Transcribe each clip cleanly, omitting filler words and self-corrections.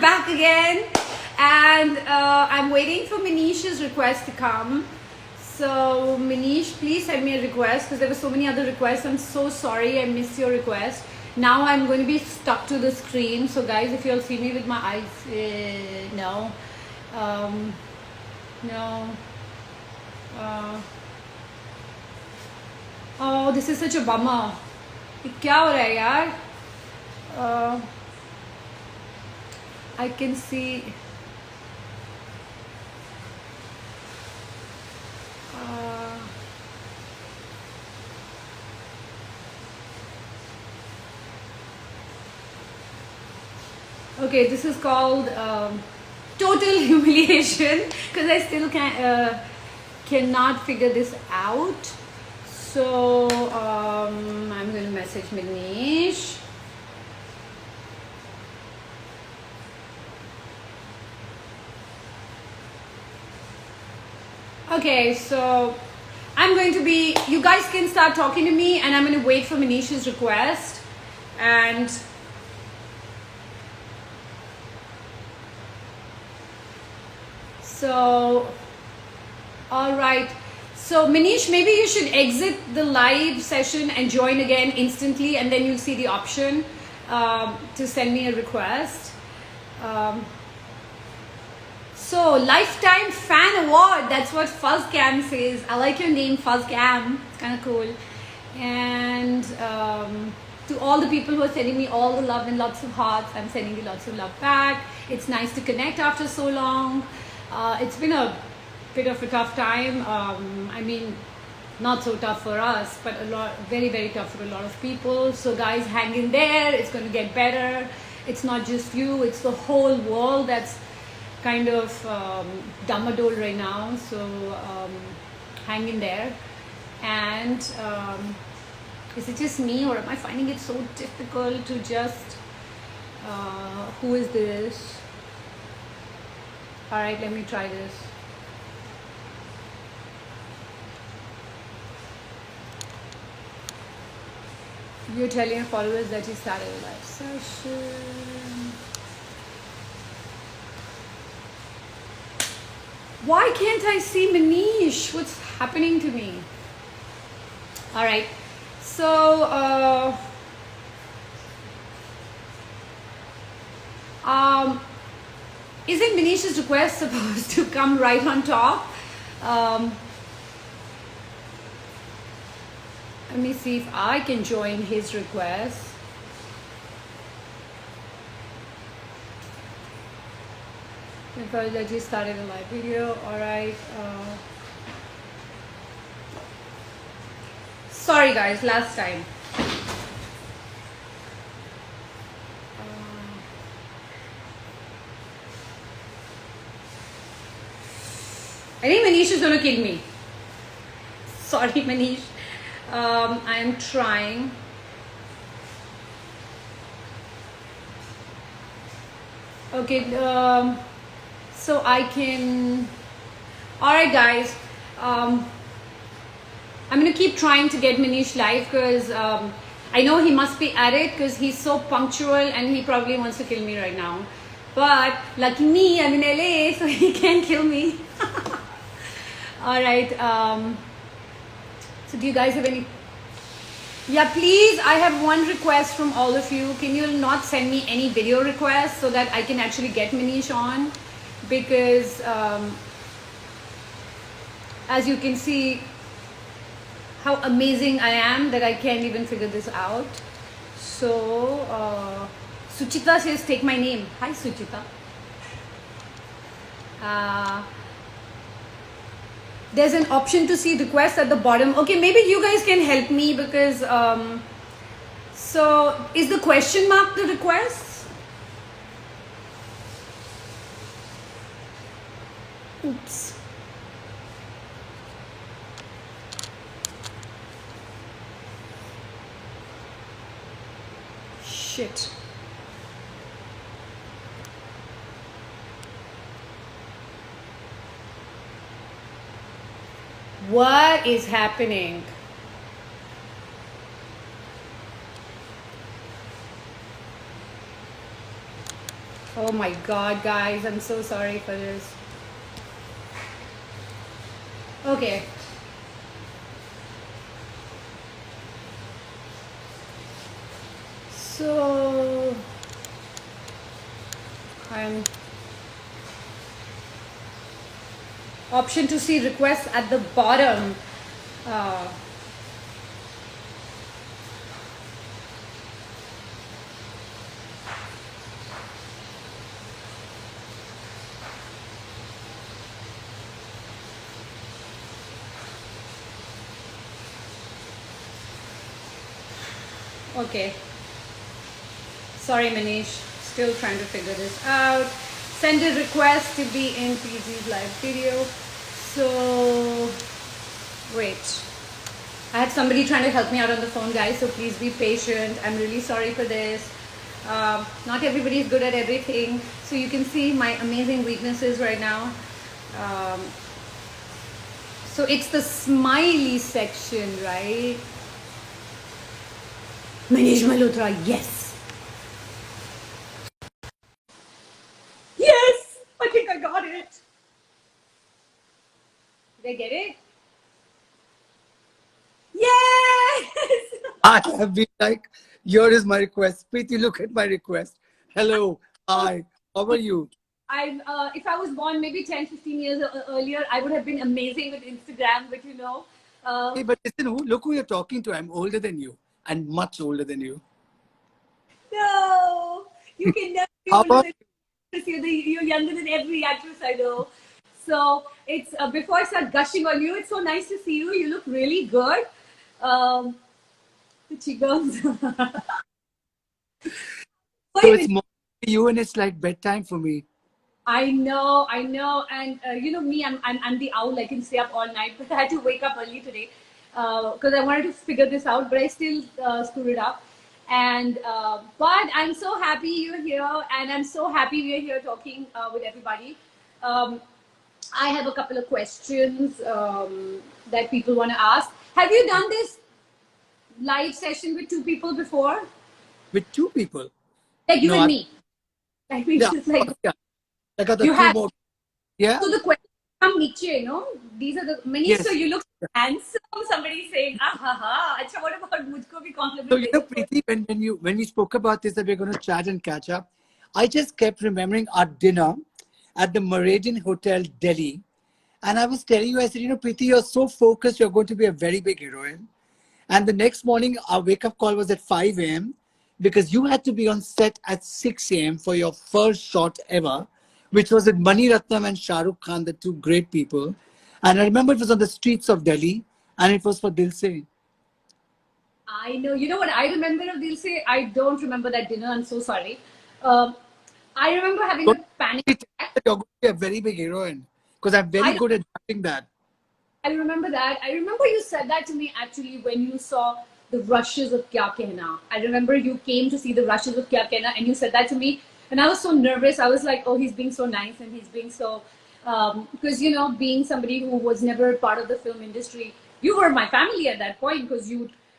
back again, and I'm waiting for Manish's request to come. So Manish, please send me a request because there were so many other requests. I'm so sorry I missed your request. Now I'm going to be stuck to the screen. So guys, if you'll see me with my eyes, no. No. Oh, this is such a bummer. क्या हो रहा है यार? I can see. Okay, this is called total humiliation because I still cannot figure this out. So I'm going to message Manish. Okay, so I'm going to be, you guys can start talking to me and I'm going to wait for Manish's request. And so, all right. So Manish, maybe you should exit the live session and join again instantly, and then you'll see the option to send me a request. So Lifetime Fan Award, that's what Fuzzcam says. I like your name, Fuzzcam. It's kind of cool. And to all the people who are sending me all the love and lots of hearts, I'm sending you lots of love back. It's nice to connect after so long. It's been a bit of a tough time. I mean, not so tough for us, but very, very tough for a lot of people. So guys, hang in there. It's going to get better. It's not just you, it's the whole world that's kind of damadole right now. So hang in there. And is it just me, or am I finding it so difficult to just who is this? All right, let me try this. You're telling your followers that you started a live session. Why can't I see Manish? What's happening to me? All right. So, isn't Manish's request supposed to come right on top? Let me see if I can join his request. Because I just started a live video. All right. Sorry guys, last time. I think Manish is going to kill me. Sorry, Manish. I am trying. Okay, so I can. Alright, guys. I'm going to keep trying to get Manish live because I know he must be at it because he's so punctual and he probably wants to kill me right now. But lucky me, I'm in LA, so he can't kill me. Alright. So do you guys have any? Yeah, please, I have one request from all of you. Can you not send me any video requests so that I can actually get Manish on? Because as you can see how amazing I am that I can't even figure this out. So Suchita says take my name. Hi Suchita. There's an option to see requests at the bottom. Okay, maybe you guys can help me because so is the question mark the requests? Oops. Shit. What is happening? Oh my God, guys, I'm so sorry for this. Okay. So I'm option to see requests at the bottom. Uh, okay. Sorry, Manish. Still trying to figure this out. Send a request to be in PG's live video. So, wait. I had somebody trying to help me out on the phone, guys, so please be patient. I'm really sorry for this. Not everybody is good at everything. So you can see my amazing weaknesses right now. Um, so it's the smiley section, right? Manish Malhotra, yes. Yes! I think I got it. Did I get it? Yes! I have been like, here is my request. Preeti, look at my request. Hello. Hi. How are you? If I was born maybe 10, 15 years earlier, I would have been amazing with Instagram, but Hey, but listen, look who you're talking to. I'm older than you and much older than you. no, you can never be How older about than actress. You're younger than every actress I know. So it's before I start gushing on you, it's so nice to see you. You look really good. Um, the cheekbones. so it's more for you and it's like bedtime for me. I know, and me, I'm the owl. I can stay up all night, but I had to wake up early today because I wanted to figure this out, but I still screwed it up. And but I'm so happy you're here, and I'm so happy we're here talking with everybody. Um, I have a couple of questions that people want to ask. Have you done this live session with two people before, With two people. like you No, and me? I mean, yeah, just like yeah. I got the you two have. more. Yeah? So the question from Nietzsche, no? These are the many. So Yes. you look handsome. Somebody saying, ah ha ha. Acha, what about mujhko bhi So, compliment you de know, do? Preeti, when we spoke about this, that we're going to chat and catch up, I just kept remembering our dinner at the Meridian Hotel, Delhi. And I was telling you, I said, you know, Preeti, you're so focused, you're going to be a very big heroine. And the next morning, our wake up call was at 5 a.m. because you had to be on set at 6 a.m. for your first shot ever, which was with Mani Ratnam and Shah Rukh Khan, the two great people. And I remember it was on the streets of Delhi and it was for Dil Se. I know. You know what I remember of Dil Se? I don't remember that dinner. I'm so sorry. Um, I remember having a panic You're attack. going to be a very big heroine because I'm very I good at doing that. I remember that. I remember you said that to me actually when you saw the rushes of Kya Kehna. I remember you came to see the rushes of Kya Kehna and you said that to me. And I was so nervous. I was like, oh, he's being so nice and he's being so. Because, being somebody who was never part of the film industry, you were my family at that point because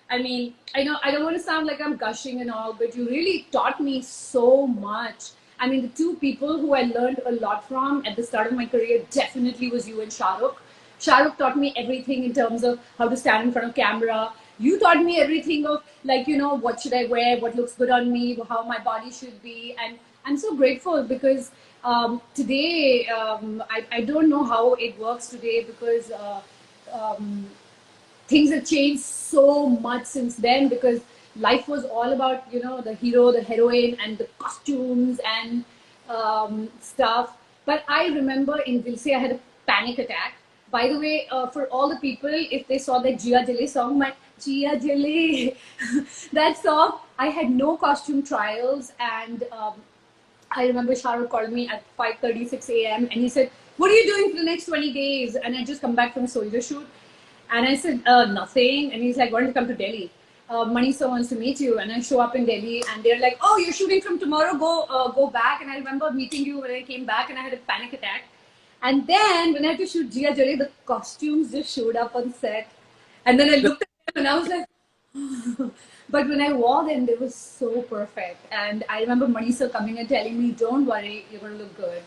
I mean, I know I don't want to sound like I'm gushing and all, but you really taught me so much. I mean, the two people who I learned a lot from at the start of my career definitely was you and Shah Rukh. Shah Rukh taught me everything in terms of how to stand in front of camera. You taught me everything of like, what should I wear, what looks good on me, how my body should be. And I'm so grateful because today, I don't know how it works today because um, things have changed so much since then because life was all about the hero, the heroine, and the costumes and stuff. But I remember in Vilse I had a panic attack. By the way, for all the people, if they saw that Jia Jale song, my Jia Jale, that song, I had no costume trials and I remember Shah Rukh called me at 5:36 a.m. and he said, "What are you doing for the next 20 days?" And I just come back from a soldier shoot, and I said, "Nothing." And he's like, "Why don't you come to Delhi? Manisa wants to meet you." And I show up in Delhi, and they're like, "Oh, you're shooting from tomorrow. Go back." And I remember meeting you when I came back, and I had a panic attack. And then when I had to shoot Jia Jale, the costumes just showed up on set, and then I looked at them and I was like. But when I wore them, they were so perfect. And I remember Manisa coming and telling me, "Don't worry, you're going to look good."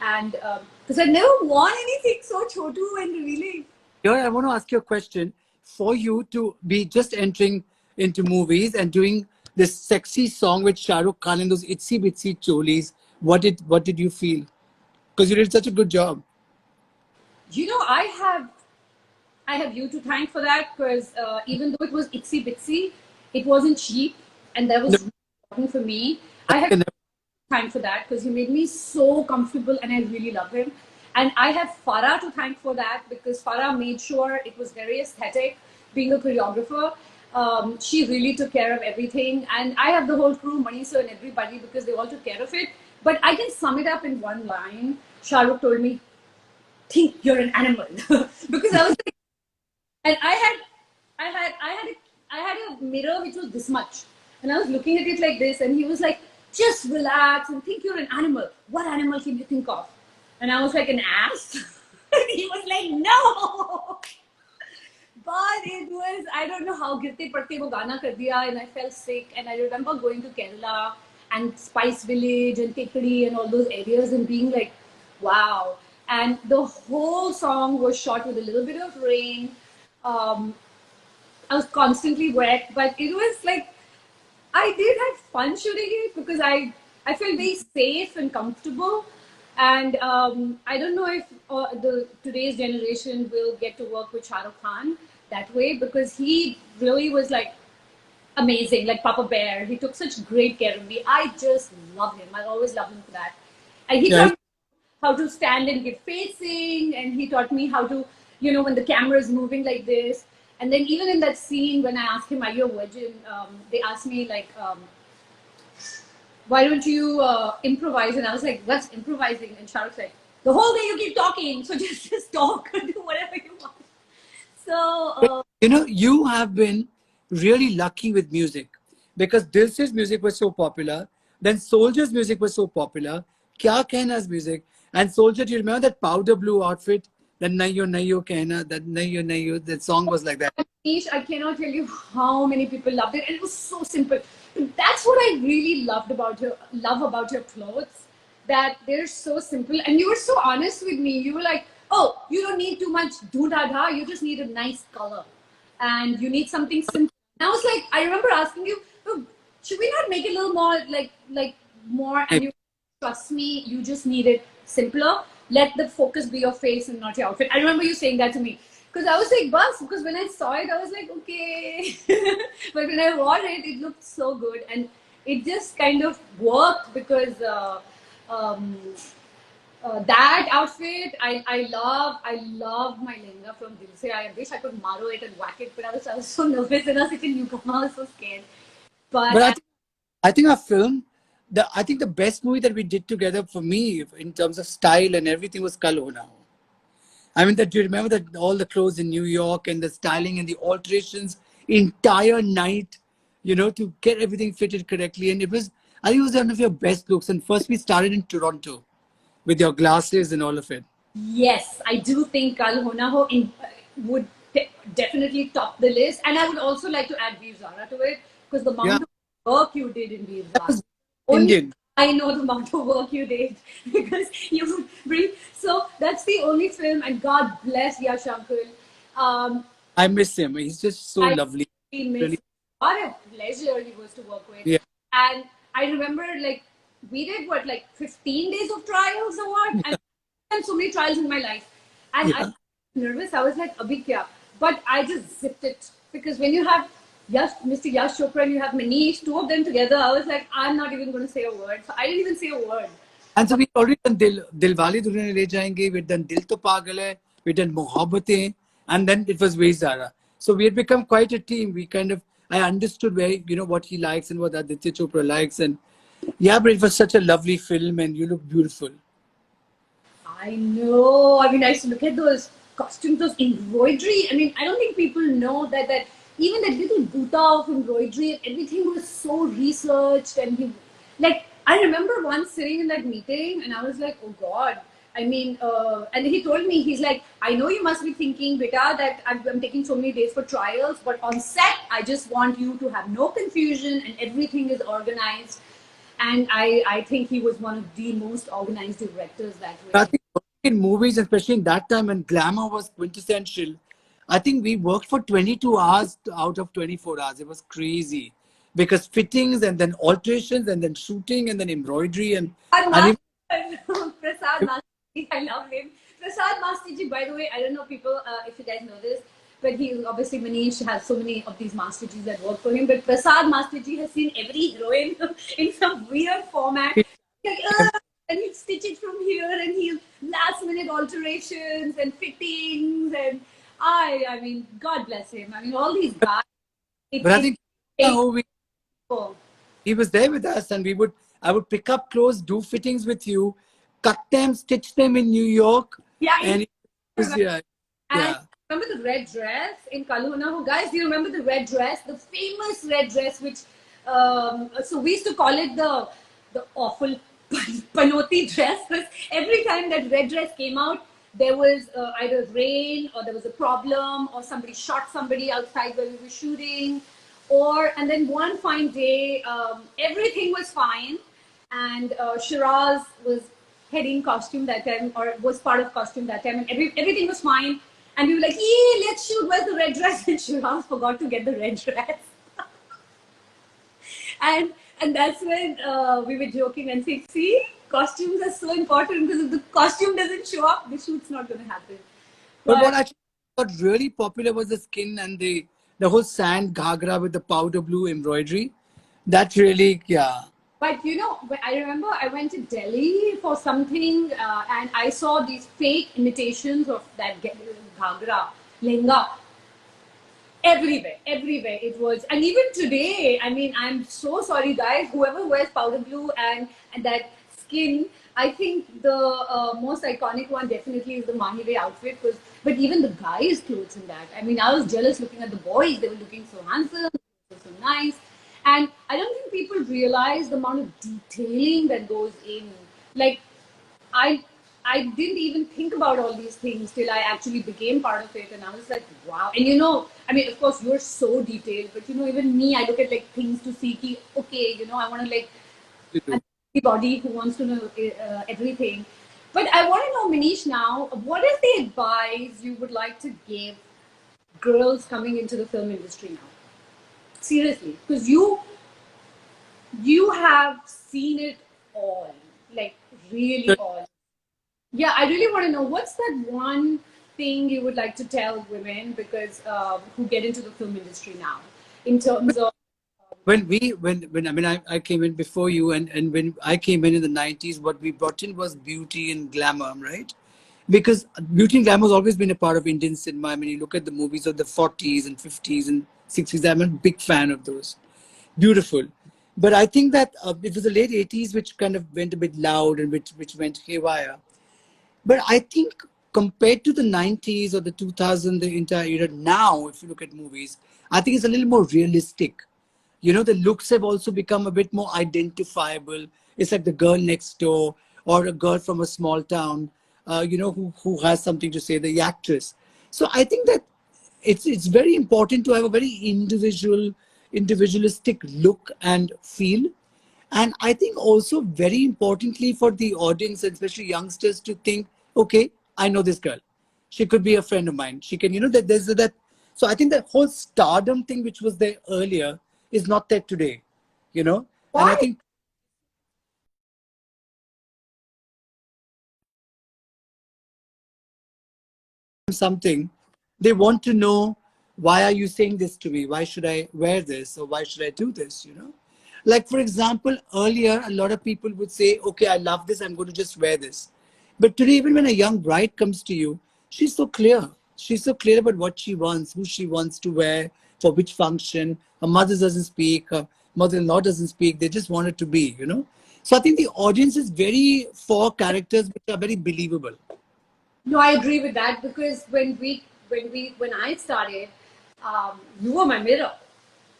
And because I never worn anything so chotu and really. Here, I want to ask you a question. For you to be just entering into movies and doing this sexy song with Shah Rukh Khan and those itsy bitsy cholis, what did you feel? Because you did such a good job. You know, I have you to thank for that because even though it was itsy bitsy, it wasn't cheap, and that No, was really important for me. I I have can thank for that because he made me so comfortable, and I really love him. And I have Farah to thank for that because Farah made sure it was very aesthetic. Being a choreographer, she really took care of everything, and I have the whole crew, Manisa and everybody, because they all took care of it. But I can sum it up in one line. Shah Rukh told me, "Think you're an animal," because I was like, and I had a mirror which was this much, and I was looking at it like this, and he was like, "Just relax and think you're an animal. What animal can you think of?" And I was like, "An ass." And he was like, "No." But it was, I don't know how Girte Parte wo Gana kar diya, and I felt sick. And I remember going to Kerala and Spice Village and Tekadi and all those areas and being like, wow. And the whole song was shot with a little bit of rain. Um, I was constantly wet, but it was like I did have fun shooting it because I felt very safe and comfortable. And I don't know if the today's generation will get to work with Shah Rukh Khan that way because he really was like amazing, like Papa Bear. He took such great care of me. I just love him. I always love him for that. And he yeah. taught me how to stand and give facing, and he taught me how to, you know, when the camera is moving like this. And then even in that scene, when I asked him, "Are you a virgin?" They asked me like, "Why don't you improvise?" And I was like, "What's improvising?" And Shah Rukh's like, "The whole day you keep talking, so just talk and do whatever you want." So You know, you have been really lucky with music because Dilse's music was so popular. Then Soldier's music was so popular. Kya Kehna's music. And Soldier, do you remember that powder blue outfit? That Nayo Nayo Kehna, that Nayo Nayo, that song was like that. Niche, I cannot tell you how many people loved it, and it was so simple. That's what I really love about your clothes. That they're so simple, and you were so honest with me. You were like, "Oh, you don't need too much doo da da. You just need a nice color, and you need something simple." And I was like, I remember asking you, "Oh, should we not make it a little more like more?" And you trust me, you just need it simpler. Let the focus be your face and not your outfit. I remember you saying that to me. Because I was like, bus, because when I saw it, I was like, okay. But when I wore it, it looked so good. And it just kind of worked because um, that outfit, I love my lehenga from Dilse. I wish I could maro it and whack it, but I was so nervous and I was such a newcomer, I was so scared. But But I think our film, I think the best movie that we did together for me in terms of style and everything was Kal Ho Na Ho. I mean, that do you remember that all the clothes in New York and the styling and the alterations entire night, to get everything fitted correctly. And I think it was one of your best looks. And first we started in Toronto with your glasses and all of it. yes, I do think Kal Ho Na Ho would definitely top the list. And I would also like to add Veer Zara to it because the Yeah, amount of work you did in Veer that Zara. was Only Indian. I know the amount of work you did because you would bring. So that's the only film, and God bless Yash Uncle. Um, I miss him. He's just so I lovely. really miss Really. him. What a pleasure he was to work with. Yeah. And I remember like we did what like 15 days of trials or what? And I've done so many trials in my life. And I Yeah. was nervous. I was like, Abhi kya? But I just zipped it. Because when you have Mr. Yash Chopra and you have Manish, two of them together, I was like, I'm not even going to say a word. So I didn't even say a word. And so we already done Dilwale Dulhaniya Le Jayenge, we've done Dil To Pagal Hai, we've done Mohabbatein, and then it was Veer Zara. So we had become quite a team. I understood what he likes and what Aditya Chopra likes. And yeah, but it was such a lovely film and you look beautiful. I know. I mean, I used to look at those costumes, those embroidery. I mean, I don't think people know that even that little buta of embroidery and everything was so researched. And he, like, I remember once sitting in that meeting and I was like, oh God. I mean, and he told me, he's like, I know you must be thinking, beta, that I'm taking so many days for trials, but on set, I just want you to have no confusion and everything is organized. And I think he was one of the most organized directors that I way. think in movies, especially in that time when glamour was quintessential, I think we worked for 22 hours out of 24 hours. It was crazy because fittings and then alterations and then shooting and then embroidery and even, Prasad Master, I love him. Prasad Master ji, by the way, I don't know people if you guys know this, but he obviously Manish has so many of these Master Gs that work for him. But Prasad Master ji has seen every heroine in some weird format. Like, and he'll stitch it from here, and he'll last minute alterations and fittings, and I mean, God bless him. I mean, all these guys. but I It's think how we painful. he was there with us and I would pick up clothes, do fittings with you, cut them, stitch them in New York, Yeah, and it was, yeah, and yeah. remember the red dress in Kaluna? Guys, do you remember the red dress? The famous red dress, which so we used to call it the awful panoti dress, because every time that red dress came out, there was either rain or there was a problem or somebody shot somebody outside where we were shooting, or and then one fine day everything was fine, and Shiraz was heading costume that time or was part of costume that time, and everything was fine, and we were like, yeah, let's shoot, where's the red dress? And Shiraz forgot to get the red dress. And that's when we were joking and saying, see, costumes are so important, because if the costume doesn't show up, the shoot's not going to happen. But But what actually got really popular was the skin and the whole sand ghagra with the powder blue embroidery. That really, yeah. But you know, I remember I went to Delhi for something, and I saw these fake imitations of that ghagra, lehenga, everywhere, everywhere it was. And even today, I mean, I'm so sorry, guys. Whoever wears powder blue and that skin, I think the most iconic one definitely is the Movei outfit. But even the guys' clothes in that. I mean, I was jealous looking at the boys. They were looking so handsome, they were so nice. And I don't think people realize the amount of detailing that goes in. Like, I I didn't even think about all these things till I actually became part of it, and I was like, wow. And you know, I mean, of course, you're so detailed, but you know, even me, I look at like things to see, ki, okay, you know, I want to like anybody who wants to know everything. But I want to know, Manish, now, what is the advice you would like to give girls coming into the film industry now? Seriously, because you have seen it all, like really all. Yeah, I really want to know, what's that one thing you would like to tell women, because who get into the film industry now, in terms of When I mean I came in before you and when I came in the 90s, what we brought in was beauty and glamour, right? Because beauty and glamour has always been a part of Indian cinema. I mean, you look at the movies of the 40s and 50s and 60s. I'm a big fan of those. Beautiful. But I think that it was the late 80s which kind of went a bit loud and which went haywire. But I think compared to the 90s or the 2000s, the entire era now, if you look at movies, I think it's a little more realistic. You know, the looks have also become a bit more identifiable. It's like the girl next door or a girl from a small town, you know, who has something to say, the actress. So I think that it's very important to have a very individualistic look and feel. And I think also very importantly for the audience, especially youngsters, to think, okay, I know this girl. She could be a friend of mine. She can, you know, that there's that. So I think that whole stardom thing, which was there earlier, is not there today, you know. And I why? think something, they want to know, why are you saying this to me? Why should I wear this? Or why should I do this? You know, like for example, earlier, a lot of people would say, okay, I love this, I'm going to just wear this. But today, even when a young bride comes to you, she's so clear. She's so clear about what she wants, who she wants to wear, for which function. Her mother doesn't speak, her mother-in-law doesn't speak. They just want it to be, you know. So I think the audience is very for characters which are very believable. No, I agree with that, because when I started, you were my mirror.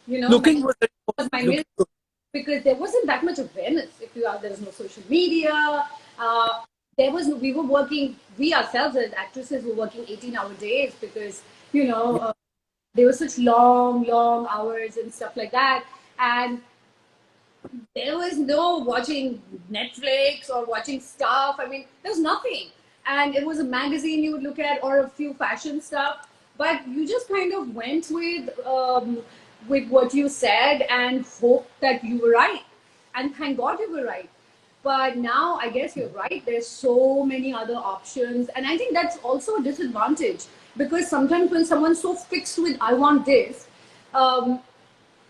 You know, Looking was very was my important. mirror, Looking good. because there wasn't that much awareness. If you are, there was no social media. Uh, we were working, we ourselves as actresses were working 18-hour days because, you know, there were such long hours and stuff like that. And there was no watching Netflix or watching stuff. I mean, there was nothing. And it was a magazine you would look at or a few fashion stuff. But you just kind of went with what you said and hoped that you were right. And thank God you were right. But now I guess you're right. There's so many other options. And I think that's also a disadvantage because sometimes when someone's so fixed with, I want this,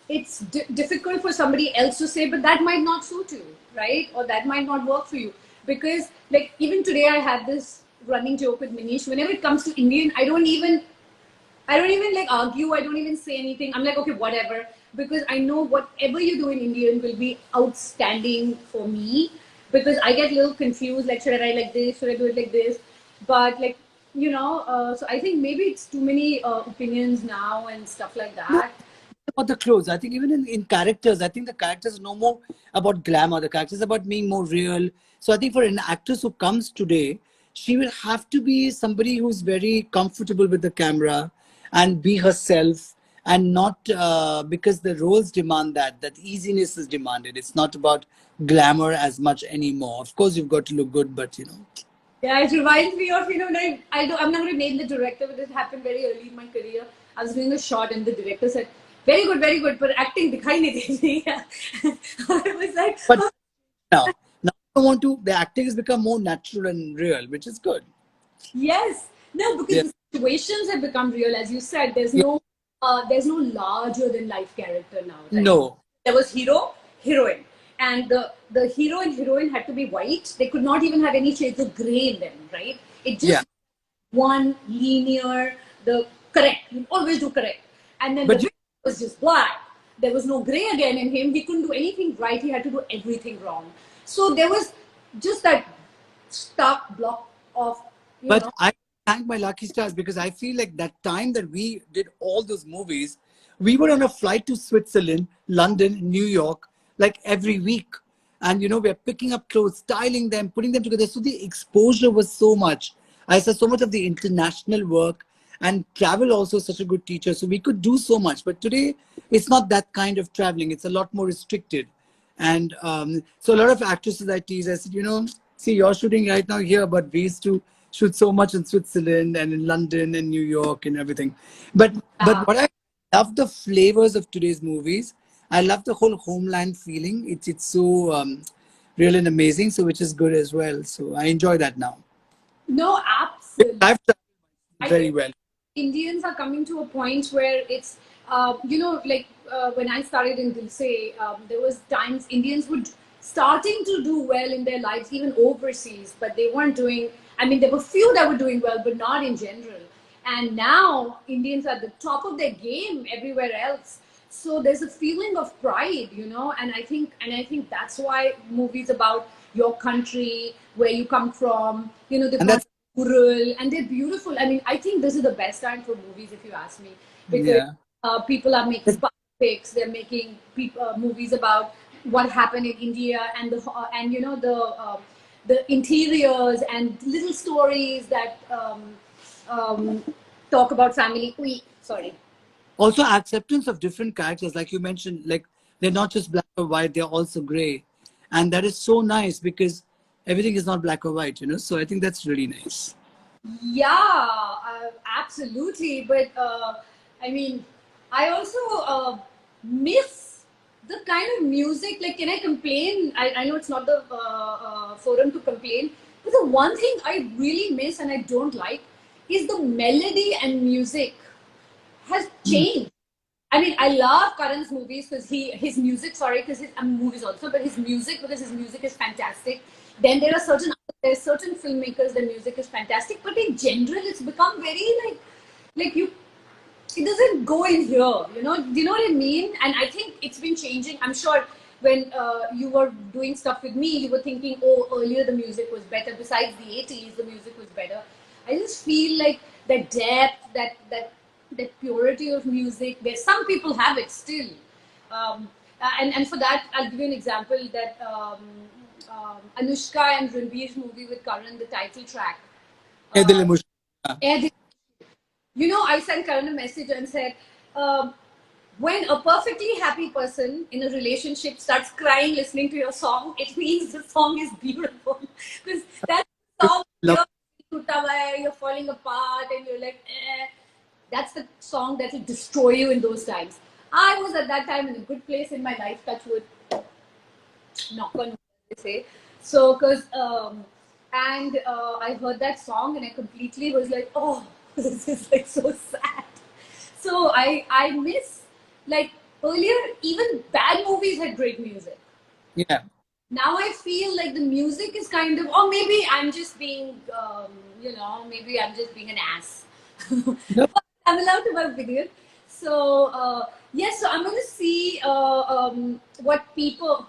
it's difficult for somebody else to say, but that might not suit you, right? Or that might not work for you. Because, like, even today I had this running joke with Manish. Whenever it comes to Indian, I don't even like argue. I don't even say anything. I'm like, okay, whatever. Because I know whatever you do in Indian will be outstanding for me. Because I get a little confused, like, should I write like this? Should I do it like this? But, like, you know, so I think maybe it's too many opinions now and stuff like that. About the clothes. I think even in characters, I think the characters are no more about glamour. The characters are about being more real. So I think for an actress who comes today, she will have to be somebody who's very comfortable with the camera and be herself and not because the roles demand that easiness is demanded. It's not about glamour as much anymore. Of course, you've got to look good, but you know. Yeah, it reminds me of, you know, like, I'm not going to name the director, but it happened very early in my career. I was doing a shot and the director said, very good, but acting dikhai nahi de rahi. I was like, But now I want to. The acting has become more natural and real, which is good. yes. No, Yeah. because the situations have become real, as you said. Yeah. There's no larger than life character now, right? No. There was hero, heroine, and the hero and heroine had to be white. They could not even have any shades of gray in them, right? It Yeah. just one linear, the correct. You always do correct, and then the But villain was just black. There was no gray again in him. He couldn't do anything right. He had to do everything wrong. So there was just that stark block of, you But know. I thank my lucky stars because I feel like that time that we did all those movies, we were on a flight to Switzerland, London, New York, like every week. And you know, we're picking up clothes, styling them, putting them together. So the exposure was so much. I saw so much of the international work, and travel also such a good teacher. So we could do so much. But today, it's not that kind of traveling. It's a lot more restricted. And so a lot of actresses I tease, I said, you know, see, you're shooting right now here, but we used to shoot so much in Switzerland and in London and New York and everything. But what I love the flavors of today's movies. I love the whole homeland feeling. It's so real and amazing. So which is good as well. So I enjoy that now. No, absolutely. I've done I very think well. Indians are coming to a point where it's, you know, like when I started in Dilse, there was times Indians would starting to do well in their lives, even overseas, but they weren't doing. I mean, there were few that were doing well, but not in general. And now Indians are at the top of their game everywhere else. So there's a feeling of pride, you know, and I think that's why movies about your country, where you come from, you know, they've And gone that's, rural and they're beautiful. I mean, I think this is the best time for movies, if you ask me, because yeah. people are making biopics, they're making movies about what happened in India and and you know the interiors and little stories that um, talk about family. Sorry. Also acceptance of different characters, like you mentioned, like they're not just black or white, they're also gray. And that is so nice because everything is not black or white, you know. So I think that's really nice. Yeah, absolutely. But I mean, I also miss the kind of music. Like, can I complain? I know it's not the forum to complain, but the one thing I really miss and I don't like is the melody and music has changed. I mean, I love Karan's movies because his music, sorry, because his movies also, but his music, because his music is fantastic. Then there's certain filmmakers, their music is fantastic, but in general, it's become very like you, it doesn't go in here, you know. Do you know what I mean? And I think it's been changing. I'm sure when you were doing stuff with me, you were thinking, oh, earlier the music was better. Besides the 80s, the music was better. I just feel like that depth, that purity of music. There, some people have it still, and for that, I'll give you an example that Anushka and Ranveer's movie with Karan, the title track. Hey, Dil Hai Mushkil. Air Dil- I sent Karan a message and said, um, when a perfectly happy person in a relationship starts crying listening to your song, it means the song is beautiful. Because that song, Love. you're falling apart and you're like, eh. That's the song that will destroy you in those times. I was at that time in a good place in my life, touch wood, knock on wood, they say. So, I heard that song and I completely was like, oh, this is like so sad. So I miss, like, earlier, even bad movies had great music. Yeah. Now I feel like the music is kind of, or maybe I'm just being, maybe I'm just being an ass. No, But I'm allowed to have an opinion. So, yes, so I'm going to see what people.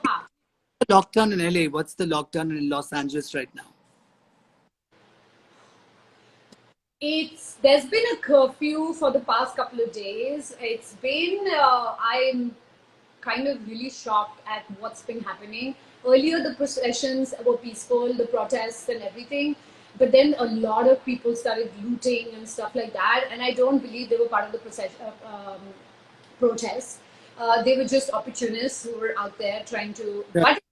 lockdown in LA. What's the lockdown in Los Angeles right now? There's been a curfew for the past couple of days. It's been I'm kind of really shocked at what's been happening. Earlier, the processions were peaceful, the protests and everything, but then a lot of people started looting and stuff like that. And I don't believe they were part of the protests. They were just opportunists who were out there trying to. Yeah. But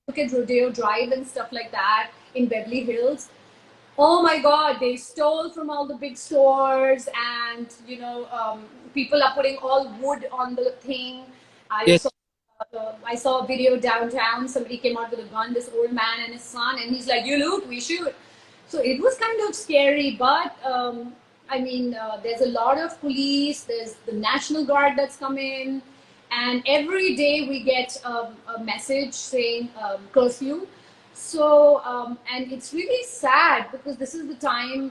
look at Rodeo Drive and stuff like that in Beverly Hills. Oh my God, they stole from all the big stores, and people are putting all wood on the thing. Yes. I saw a video downtown. Somebody came out with a gun, this old man and his son, and he's like, "You loot, we shoot." So it was kind of scary, but there's a lot of police. There's the National Guard that's come in, and every day we get a message saying curfew. So, and it's really sad because this is the time,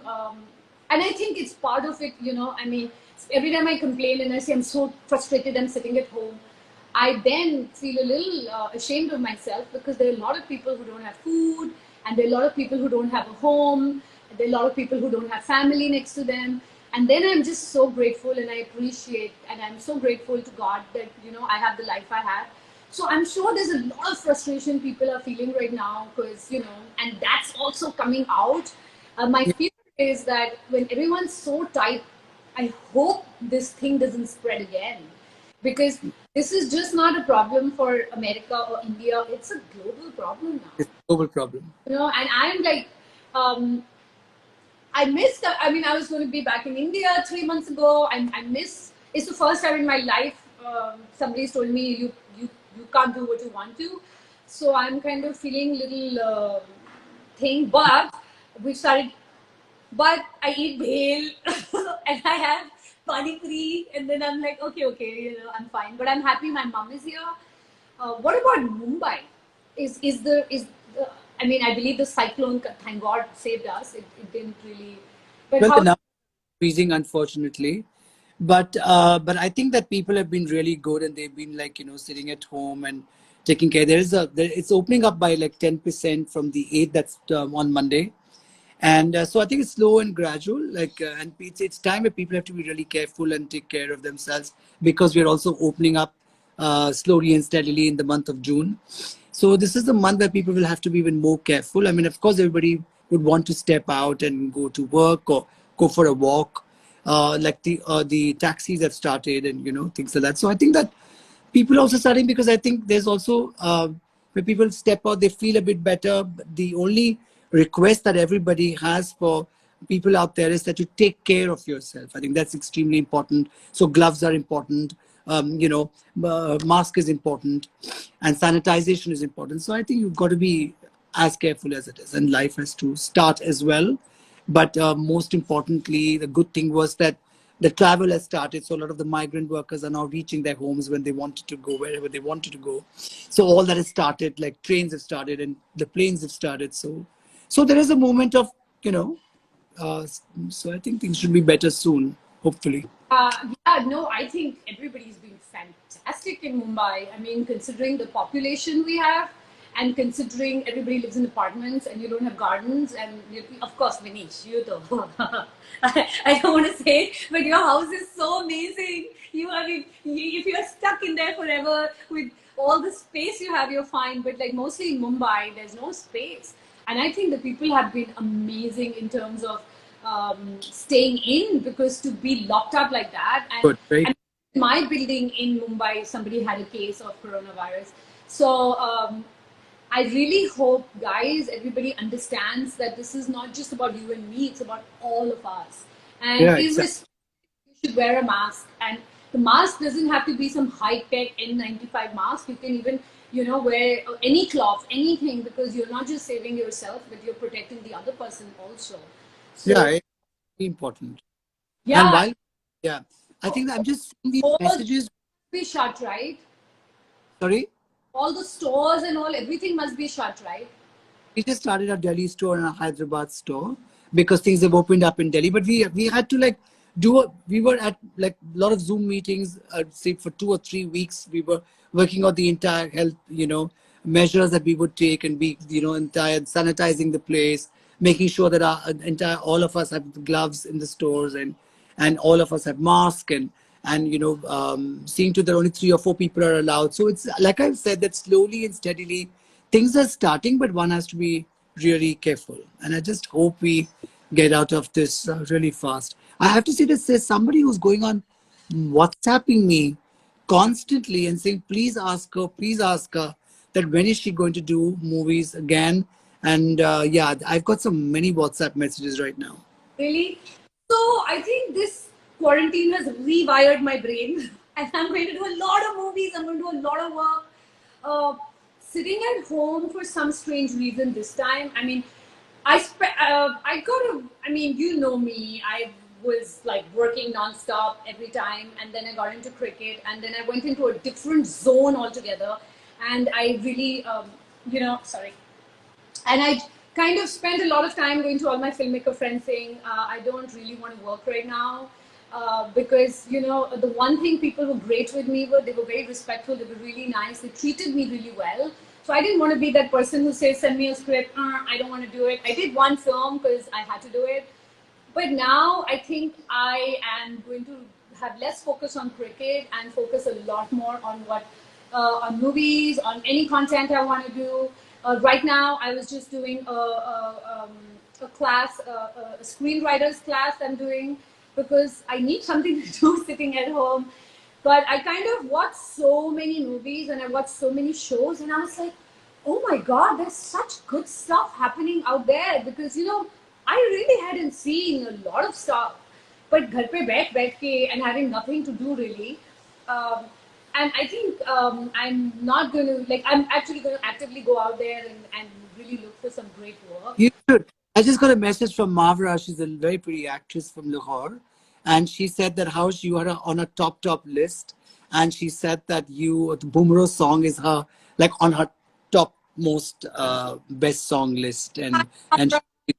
and I think it's part of it, every time I complain and I say I'm so frustrated, I'm sitting at home, I then feel a little ashamed of myself because there are a lot of people who don't have food, and there are a lot of people who don't have a home, and there are a lot of people who don't have family next to them. And then I'm just so grateful and I appreciate, and I'm so grateful to God that, I have the life I have. So I'm sure there's a lot of frustration people are feeling right now because, and that's also coming out. My fear is that when everyone's so tight, I hope this thing doesn't spread again, because this is just not a problem for America or India. It's a global problem now. It's a global problem. And I'm like, I missed. I was going to be back in India 3 months ago. I miss. It's the first time in my life somebody's told me you can't do what you want to. So I'm kind of feeling little thing. But we started. But I eat bhel and I have pani puri, and then I'm like, okay, I'm fine. But I'm happy my mom is here. What about Mumbai? I believe the cyclone, thank God, saved us. It didn't really. But Well, how? the number is increasing, unfortunately. But I think that people have been really good, and they've been like sitting at home and taking care. It's opening up by like 10% from the 8th. That's on Monday. And so I think it's slow and gradual, and it's time where people have to be really careful and take care of themselves, because we're also opening up slowly and steadily in the month of June. So this is the month where people will have to be even more careful. I mean, of course, everybody would want to step out and go to work or go for a walk. The taxis have started, and things like that. So I think that people are also starting, because I think there's also when people step out, they feel a bit better. The only request that everybody has for people out there is that you take care of yourself. I think that's extremely important. So gloves are important, mask is important, and sanitization is important. So I think you've got to be as careful as it is, and life has to start as well. But most importantly, the good thing was that the travel has started. So a lot of the migrant workers are now reaching their homes when they wanted to go, wherever they wanted to go. So all that has started, like trains have started and the planes have started. So there is a moment of, so I think things should be better soon, hopefully. I think everybody's been fantastic in Mumbai. I mean, considering the population we have, and considering everybody lives in apartments and you don't have gardens, and of course, Manish, you though. I don't want to say, but your house is so amazing. If you're stuck in there forever with all the space you have, you're fine. But like mostly in Mumbai, there's no space. And I think the people have been amazing in terms of staying in, because to be locked up like that, Good, right? and my building in Mumbai, somebody had a case of coronavirus. So I really hope, guys, everybody understands that this is not just about you and me, it's about all of us. And Yeah, exactly. irrespective, you should wear a mask. And the mask doesn't have to be some high-tech N95 mask. You can even, wear any cloth, anything, because you're not just saving yourself, but you're protecting the other person also. Yeah, So, it's important. And yeah, while, yeah, I think that I'm just seeing these all messages. be shut, right? Sorry? All the stores and all, everything must be shut, right? We just started a Delhi store and a Hyderabad store because things have opened up in Delhi. But we had to like we were at like a lot of Zoom meetings, say for 2 or 3 weeks. We were working on the entire health, measures that we would take, and be, entire sanitizing the place, making sure that our entire all of us have gloves in the stores, and all of us have masks, and seeing to that only 3 or 4 people are allowed. So it's like I've said, that slowly and steadily things are starting, but one has to be really careful. And I just hope we get out of this really fast. I have to say this: there's somebody who's going on WhatsApping me constantly and saying, please ask her that when is she going to do movies again. And yeah, I've got so many WhatsApp messages right now. Really? So I think this quarantine has rewired my brain, and I'm going to do a lot of movies. I'm going to do a lot of work. Uh, Sitting at home for some strange reason this time. I mean, I got a. I mean, you know me. I was like working nonstop every time, and then I got into cricket, and then I went into a different zone altogether, and I really, sorry, and I kind of spent a lot of time going to all my filmmaker friends saying, I don't really want to work right now. Because the one thing people were great with me were, they were very respectful, they were really nice, they treated me really well. So I didn't want to be that person who says, send me a script, I don't want to do it. I did one film because I had to do it. But now I think I am going to have less focus on cricket and focus a lot more on on movies, on any content I want to do. Right now, I was just doing a class, a screenwriter's class I'm doing, because I need something to do sitting at home. But I kind of watched so many movies and I watched so many shows, and I was like, oh my God, there's such good stuff happening out there, because I really hadn't seen a lot of stuff. But घर पे बैठ के and having nothing to do really. Um, and I think I'm not going to, like, I'm actually going to actively go out there and really look for some great work. You should. I just got a message from Mavra. She's a very pretty actress from Lahore. And she said that how you are on a top list. And she said that the Bumro song is her, like, on her top most best song list. And she's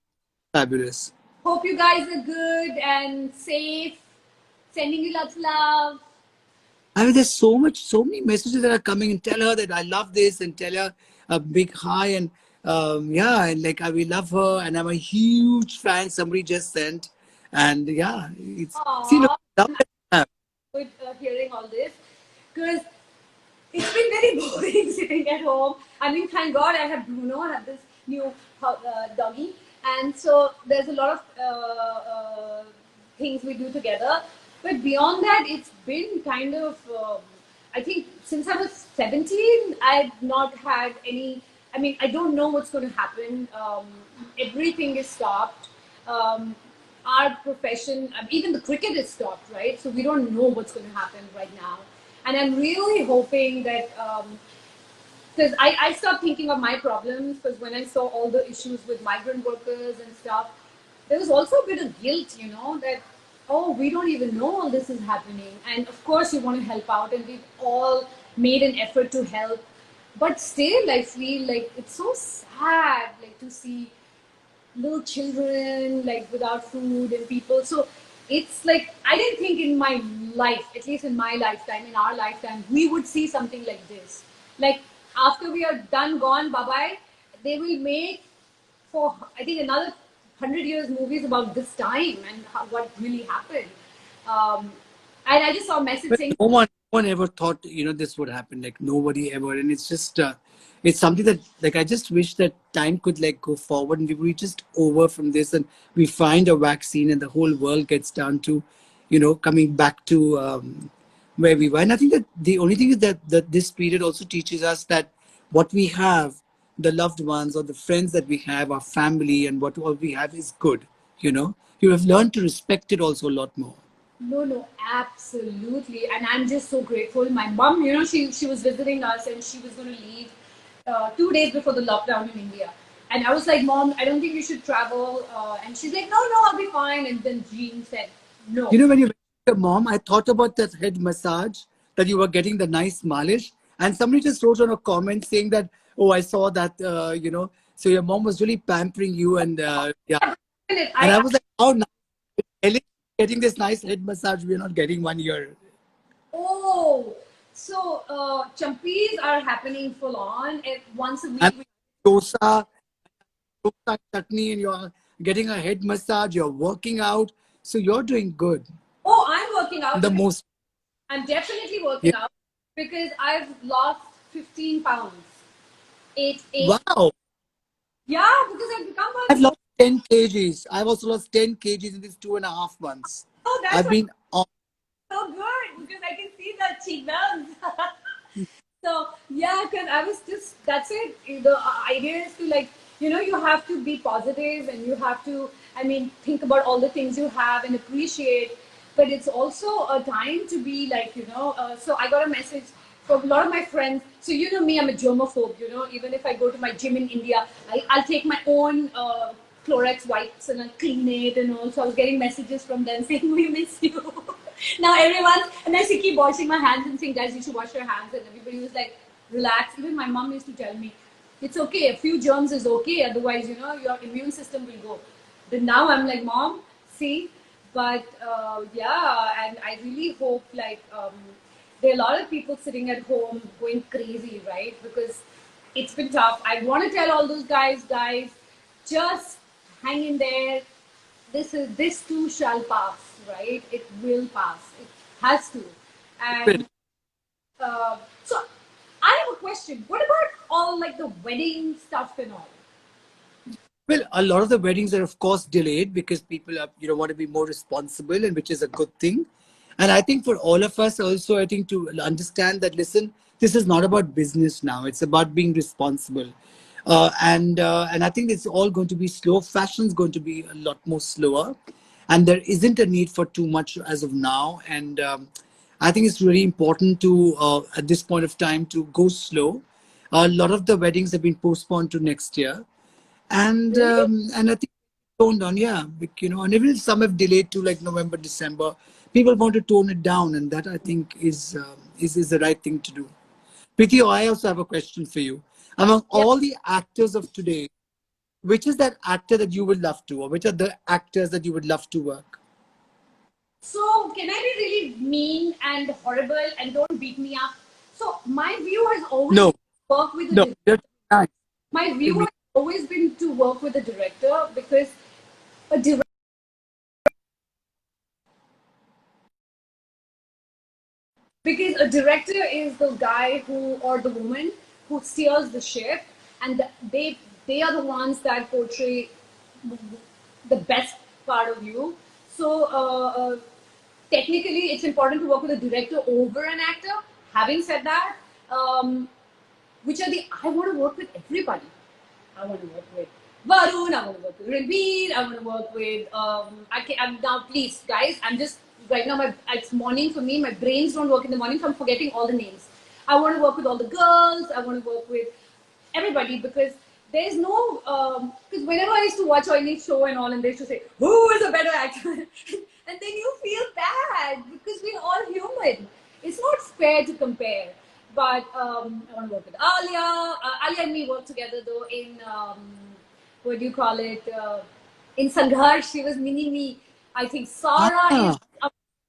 fabulous. Hope you guys are good and safe. Sending you lots of love. I mean, there's so many messages that are coming, and tell her that I love this, and tell her a big hi, and yeah, and like we love her, and I'm a huge fan. Somebody just sent, and yeah, it's see, look, Aww. love that. Good hearing all this, because it's been very boring sitting at home. I mean, thank God I have Bruno. I have this new doggy, and so there's a lot of things we do together. But beyond that, it's been kind of. I think since I was 17, I've not had any. I mean, I don't know what's going to happen. Everything is stopped. Our profession, even the cricket is stopped, right? So we don't know what's going to happen right now. And I'm really hoping that, because I stopped thinking of my problems, because when I saw all the issues with migrant workers and stuff, there was also a bit of guilt, that, oh, we don't even know all this is happening. And of course, you want to help out, and we've all made an effort to help. But still, I feel like it's so sad, like, to see little children like without food, and people. So it's like, I didn't think in my life, at least in my lifetime, in our lifetime, we would see something like this. Like, after we are done, gone, bye bye, they will make, for I think, another 100 years movies about this time and what really happened. um, and I just saw a message But saying, no one ever thought, this would happen. Like nobody ever. And it's just, it's something that, like, I just wish that time could like go forward and we just over from this and we find a vaccine and the whole world gets down to, coming back to where we were. And I think that the only thing is that this period also teaches us that what we have, the loved ones or the friends that we have, our family and what all we have is good. You have learned to respect it also a lot more. No, no, absolutely. And I'm just so grateful. My mom, she was visiting us and she was going to leave 2 days before the lockdown in India. And I was like, Mom, I don't think you should travel. And she's like, no, no, I'll be fine. And then Jean said, no. When you went to your mom, I thought about that head massage, that you were getting the nice malish. And somebody just wrote on a comment saying that, oh, I saw that, so your mom was really pampering you. And yeah. And I was like, oh, nice. Getting this nice head massage, we're not getting one here. Oh, so champis are happening full on once a week. And dosa chutney, and you're getting a head massage, you're working out. So you're doing good. Oh, I'm working out. The most. I'm definitely working out because I've lost 15 pounds. Eight. Wow. Yeah, because I've lost 10 kgs. I've also lost 10 kgs in these 2.5 months. Oh, that's I've been on. So good because I can see the cheekbones. So yeah, because I was just, that's it. The idea is to like, you have to be positive and you have to, think about all the things you have and appreciate. But it's also a time to be like, so I got a message from a lot of my friends. So you know me, I'm a germaphobe, even if I go to my gym in India, I'll take my own Clorox wipes and I'll clean it and all. So I was getting messages from them saying, we miss you. Now everyone, and I keep washing my hands and saying, guys, you should wash your hands. And everybody was like, relax. Even my mom used to tell me, it's okay. A few germs is okay. Otherwise, your immune system will go. But now I'm like, Mom, see. But yeah, and I really hope like there are a lot of people sitting at home going crazy, right? Because it's been tough. I want to tell all those guys, just hang in there. This too shall pass, right? It will pass. It has to. And so I have a question. What about all like the wedding stuff and all? Well, a lot of the weddings are, of course, delayed because people are, want to be more responsible, and which is a good thing. And I think for all of us also, I think to understand that, listen, this is not about business now. It's about being responsible. And I think it's all going to be slow. Fashion's going to be a lot more slower. And there isn't a need for too much as of now. And I think it's really important to, at this point of time, to go slow. A lot of the weddings have been postponed to next year. And I think toned down, yeah, and even some have delayed to like November, December. People want to tone it down, and that I think is the right thing to do. Preeti, I also have a question for you. Among all the actors of today, which is that actor that you would love to, or which are the actors that you would love to work? So can I be really mean and horrible and don't beat me up? So my view has always been to work with the director. My view has always been to work with a director because a director is the guy who or the woman who steers the ship, and they are the ones that portray the best part of you. So technically, it's important to work with a director over an actor. Having said that, which are the I want to work with everybody. I want to work with Varun. I want to work with Ranveer. I want to work with. I'm now, please, guys. I'm just right now. It's morning for me. My brains don't work in the morning, so I'm forgetting all the names. I want to work with all the girls. I want to work with everybody because there's no. Because whenever I used to watch any show and all, and they used to say, "Who is a better actor?" and then you feel bad because we're all human. It's not fair to compare. But I want to work with Alia. Alia and me worked together though in what do you call it? In Sangharsh, she was mini me. I think Sara is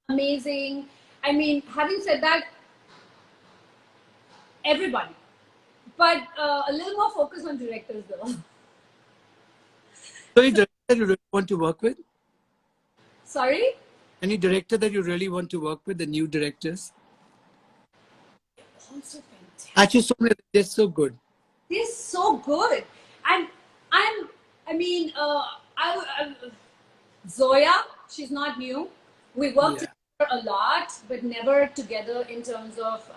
amazing. Having said that, everybody. But a little more focus on directors though. So, any director that you really want to work with? Sorry? Any director that you really want to work with? The new directors? also fantastic. Actually, so many, they're so good. They're so good. And I mean, Zoya, she's not new. We worked Yeah. together a lot, but never together in terms of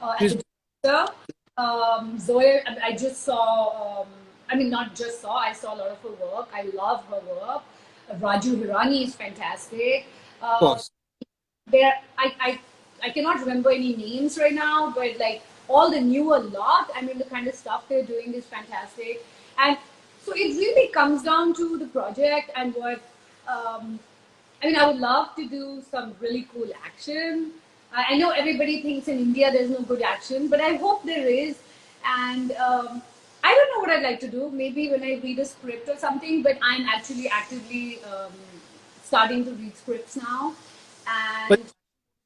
as She's- a director. Zoya, I just saw, I mean, not just saw, I saw a lot of her work. I love her work. Raju Hirani is fantastic. of Uh, course. there, I cannot remember any names right now, but like all the newer lot, I mean, the kind of stuff they're doing is fantastic. And so it really comes down to the project and what, I mean, I would love to do some really cool action. I know everybody thinks in India there's no good action, but I hope there is. And I don't know what I'd like to do. Maybe when I read a script or something, but I'm actually actively starting to read scripts now. But And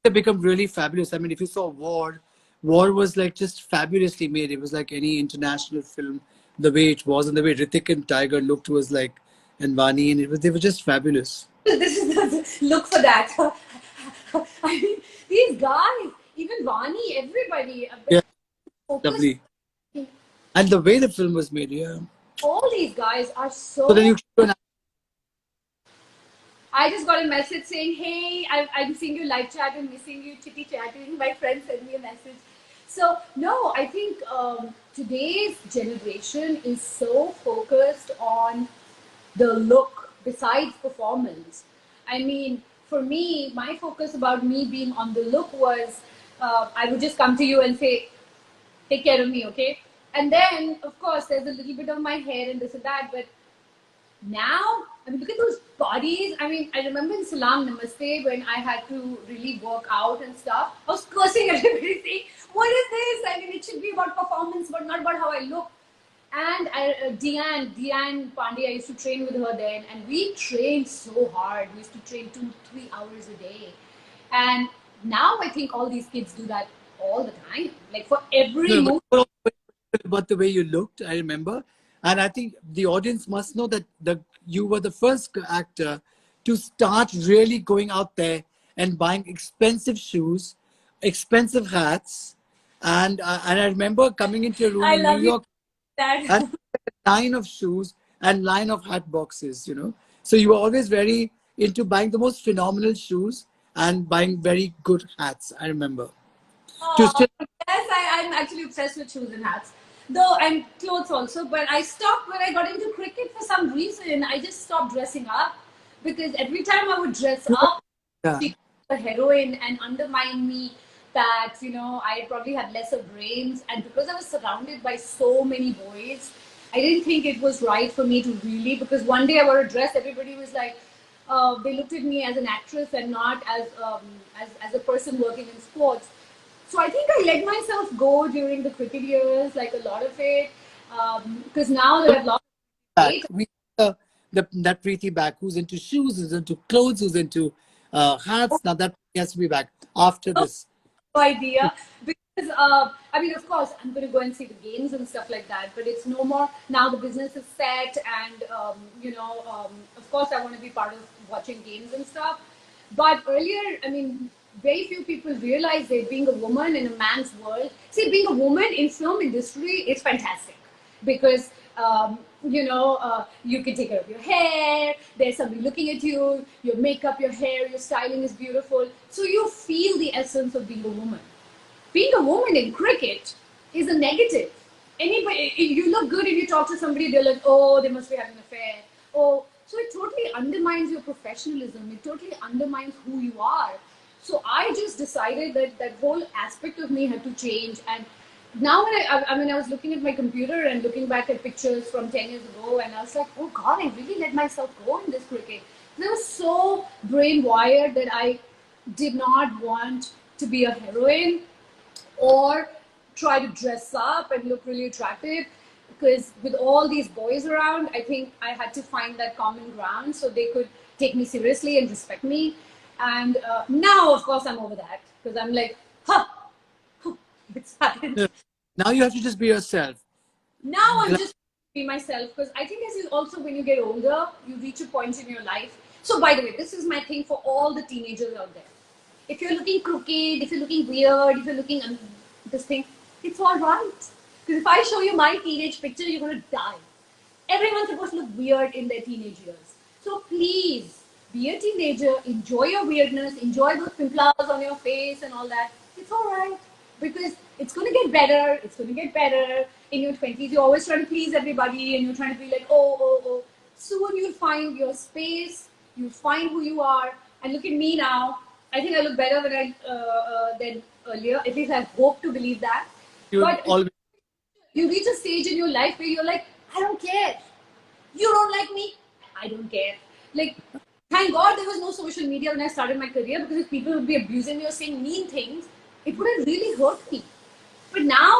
they become really fabulous. I mean, if you saw War was like just fabulously made. It was like any international film, the way it was and the way Ritik and Tiger looked was like, and Vani, and they were just fabulous. this is the look for that. I mean, these guys, even Vani, everybody, Yeah, focus. lovely. And the way the film was made, yeah. All these guys are So then so. you I just got a message saying, "Hey, I'm seeing you live chat and missing you, chitty chatting." My friend sent me a message. So no, I think today's generation is so focused on the look besides performance. I mean, for me, my focus about me being on the look was I would just come to you and say, take care of me, okay? And then, of course, there's a little bit of my hair and this and that, but now, I mean, look at those bodies. I mean, I remember in Salam Namaste when I had to really work out and stuff. I was cursing at everybody saying, "What is this? I mean, it should be about performance, but not about how I look." And Deanne Pandey, I used to train with her then, and we trained so hard. We used to train 2-3 hours a day. And now I think all these kids do that all the time. Like for every no, move. about the way you looked, I remember. And I think the audience must know that you were the first actor to start really going out there and buying expensive shoes, expensive hats. And I remember coming into your room I in New love you, York Dad. and a line of shoes and line of hat boxes, you know. So you were always very into buying the most phenomenal shoes and buying very good hats, I remember. To Oh, still yes, I'm actually obsessed with shoes and hats. Though I'm clothes also, but I stopped when I got into cricket for some reason. I just stopped dressing up because every time I would dress up, yeah. she was a heroine and undermined me that, I probably had lesser brains. And because I was surrounded by so many boys, I didn't think it was right for me to really, because one day I wore a dress, everybody was like, they looked at me as an actress and not as a person working in sports. So I think I let myself go during the cricket years, like a lot of it, because now that I've lost Back. weight, We that Preeti back who's into shoes, who's into clothes, who's into hats. Now that has to be back after this. no idea. Because, I mean, of course, I'm going to go and see the games and stuff like that, but it's no more. Now the business is set, and, of course, I want to be part of watching games and stuff. But earlier, I mean, very few people realize that being a woman in a man's world, see, being a woman in film industry is fantastic because you can take care of your hair, there's somebody looking at you, your makeup, your hair, your styling is beautiful, so you feel the essence of being a woman. Being a woman in cricket is a negative. Anybody, if you look good and you talk to somebody, they're like, oh, they must be having an affair. Oh, so it totally undermines your professionalism. It totally undermines who you are. So I just decided that that whole aspect of me had to change. And now when I was looking at my computer and looking back at pictures from 10 years ago, and I was like, oh God, I really let myself go in this cricket. And I was so brain wired that I did not want to be a heroine or try to dress up and look really attractive, because with all these boys around, I think I had to find that common ground so they could take me seriously and respect me. And now, of course, I'm over that because I'm like, huh, it's happened. Yeah. Now you have to just be yourself. Now I'm just be myself, because I think as you also, when you get older, you reach a point in your life. So by the way, this is my thing for all the teenagers out there. If you're looking crooked, if you're looking weird, if you're looking just think it's all right. Because if I show you my teenage picture, you're gonna die. Everyone's supposed to look weird in their teenage years. So please be a teenager, enjoy your weirdness, enjoy those pimples on your face and all that. It's all right because it's going to get better. It's going to get better. In your 20s, you're always trying to please everybody and you're trying to be like, oh, oh, oh. Soon you'll find your space, you'll find who you are. And look at me now. I think I look better than earlier. At least I hope to believe that. You'll But always. you reach a stage in your life where you're like, I don't care. You don't like me, I don't care. Like, thank God there was no social media when I started my career because if people would be abusing me or saying mean things, it would have really hurt me. But now,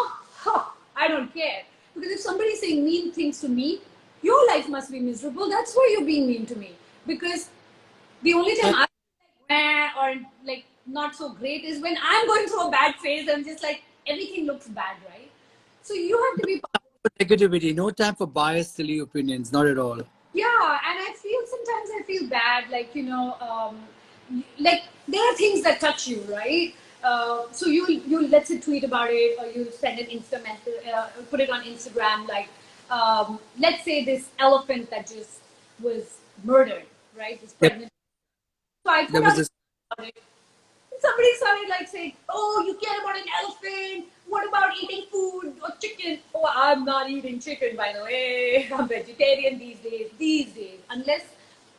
I don't care. Because if somebody's saying mean things to me, your life must be miserable. That's why you're being mean to me. Because the only time I'm like, or like not so great is when I'm going through a bad phase. I'm just like, everything looks bad, right? So you have to be Negativity, no time for biased, silly opinions, not at all. yeah, and I feel sometimes I feel bad, like like there are things that touch you, right? So you let's say tweet about it, or you send an put it on Instagram, like let's say this elephant that just was murdered, right? This Yep. pregnant. So I There put was out this. about it. Somebody started like saying, "Oh, you care about an elephant? What about eating food or chicken?" Oh, I'm not eating chicken, by the way. I'm vegetarian these days. These days, unless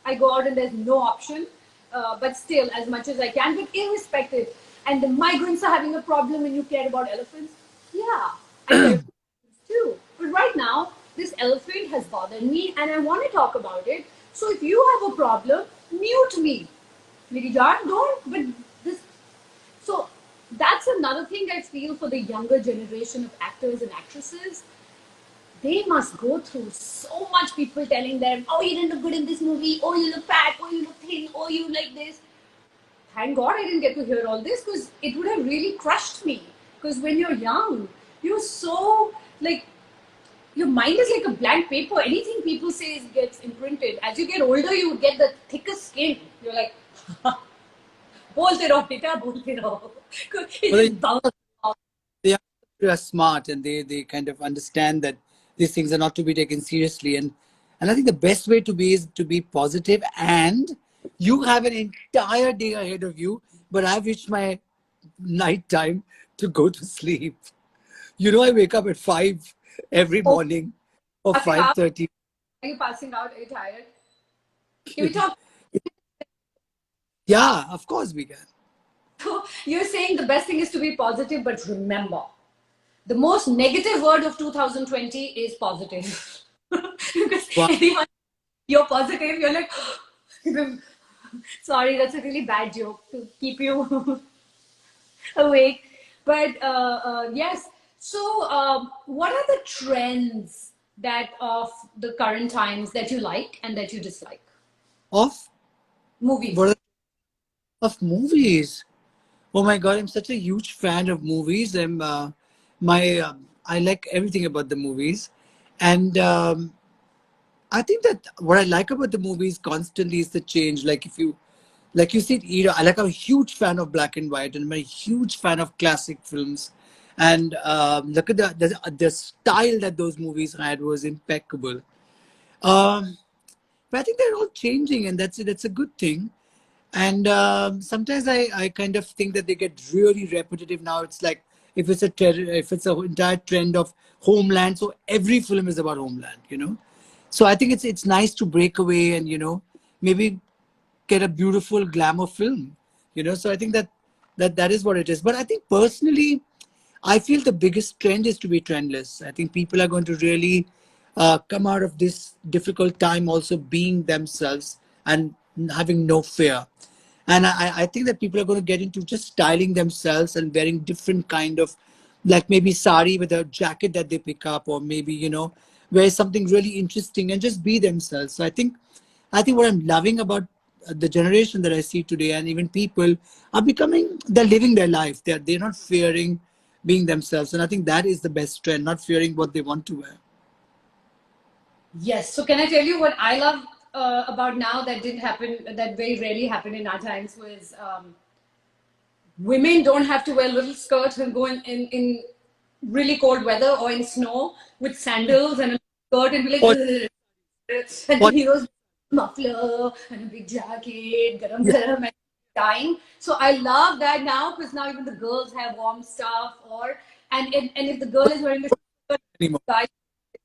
I go out and there's no option, but still, as much as I can. But irrespective, and the migrants are having a problem, and you care about elephants. Yeah, I care about elephants too. But right now, this elephant has bothered me, and I want to talk about it. So if you have a problem, mute me. Meri jaan, don't. But this so that's another thing I feel for the younger generation of actors and actresses. They must go through so much people telling them, oh, you didn't look good in this movie, oh, you look fat, oh, you look thin, oh, you like this. Thank God I didn't get to hear all this because it would have really crushed me. Because when you're young, you're so like, your mind is like a blank paper. Anything people say gets imprinted. As you get older, you get the thicker skin. You're like, बोलते रहो बेटा बोलते रहो. Well, It's bound. they are smart and they kind of understand that these things are not to be taken seriously. And I think the best way to be is to be positive. And you have an entire day ahead of you, but I've reached my night time to go to sleep. You know, I wake up at 5 every Oh, morning or passing out? 5:30. Are you passing out? Are you tired? Can we talk? Yeah, of course we can. You're saying the best thing is to be positive, but remember, the most negative word of 2020 is positive. Because Wow. anyone you're positive, you're like, sorry, that's a really bad joke to keep you awake. But yes, so what are the trends that of the current times that you like and that you dislike? Of Movies. what of movies? Oh my God, I'm such a huge fan of movies. I like everything about the movies, and I think that what I like about the movies constantly is the change. Like you said, era. I'm a huge fan of black and white, and I'm a huge fan of classic films. And look at the style that those movies had was impeccable. Um, but I think they're all changing, and that's a good thing. And sometimes I kind of think that they get really repetitive now. It's like if it's an entire trend of homeland, so every film is about homeland, you know. So I think it's nice to break away and maybe get a beautiful glamour film, you know. So I think that is what it is. But I think personally, I feel the biggest trend is to be trendless. I think people are going to really come out of this difficult time also being themselves and having no fear. And I think that people are going to get into just styling themselves and wearing different kind of, like maybe sari with a jacket that they pick up, or maybe wear something really interesting and just be themselves. So I think what I'm loving about the generation that I see today, and even people are becoming, they're living their life. They're not fearing being themselves, and I think that is the best trend. Not fearing what they want to wear. Yes. So can I tell you what I love about now that didn't happen, that very rarely happened in our times was women don't have to wear little skirts and go in really cold weather or in snow with sandals and a skirt and be like, Or, "Ugh." And the or heroes muffler and a big jacket, garam yeah, garam, and dying. So I love that now because now even the girls have warm stuff, or and if the girl is wearing a shirt, anymore. the guy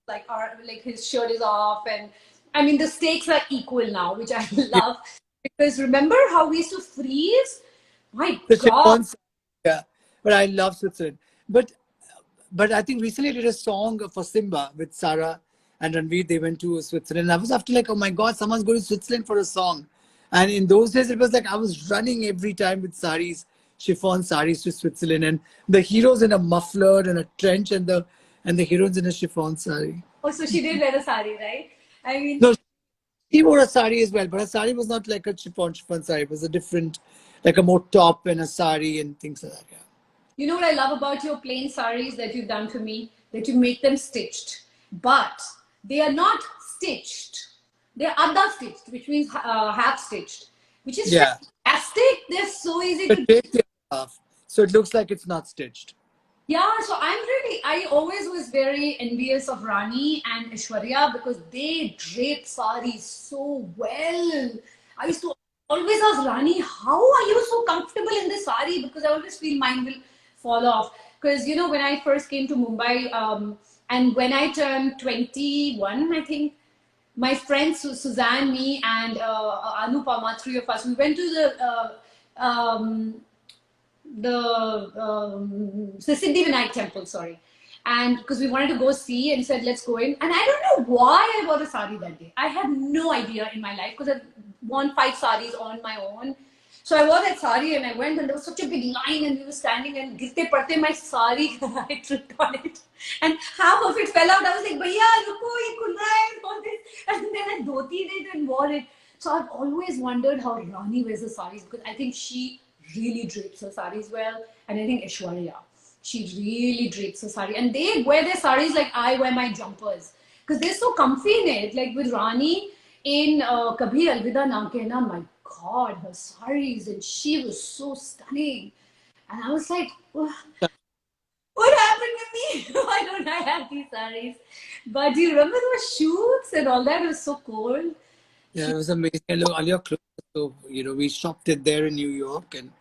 like like his shirt is off, and I mean the stakes are equal now, which I Yeah. love because remember how we used to freeze? My The God. chiffon, yeah. But I love Switzerland. But I think recently I did a song for Simba with Sarah and Ranveer. They went to Switzerland. I was after like, oh my God, someone's going to Switzerland for a song. And in those days, it was like I was running every time with saris, chiffon saris to Switzerland, and the heroes in a muffler and a trench, and the heroines in a chiffon sari. Oh, so she did wear a sari, right? I mean, No, she wore a sari as well, but her sari was not like a chiffon sari. It was a different, like a more top and a sari and things like that. Yeah. you know what I love about your plain saris that you've done for me? That you make them stitched. But they are not stitched. They're adda stitched, which means half stitched, which is Yeah. fantastic. They're so easy The to do. drape the half, so it looks like it's not stitched. Yeah, so I always was very envious of Rani and Aishwarya because they drape saris so well. I used to always ask Rani, how are you so comfortable in this sari? Because I always feel mine will fall off. Because, you know, when I first came to Mumbai and when I turned 21, I think, my friends Suzanne, me, and Anupama, three of us, we went to the Siddhivinayak temple, sorry. And because we wanted to go see and said, let's go in. And I don't know why I bought a sari that day. I had no idea in my life because I've worn 5 saris on my own. So I wore that sari and I went and there was such a big line and we were standing and girte parte my sari, I tripped on it. And half of it fell out. I was like, Bhaiya, ruko, ye khul raha hai, and all this. And then I dhotied it and wore it. So I've always wondered how Rani wears the saris because I think she really drapes her saris well. And I think Aishwarya, she really drapes her sari. And they wear their saris like I wear my jumpers because they're so comfy in it. Like with Rani in Kabhi Alvida Na Kehna, my God, her saris, and she was so stunning. And I was like, what happened to me? Why don't I have these saris? But do you remember those shoots and all that? It was so cold. Yeah, it was amazing. And look, all your clothes. So, we shopped it there in New York, and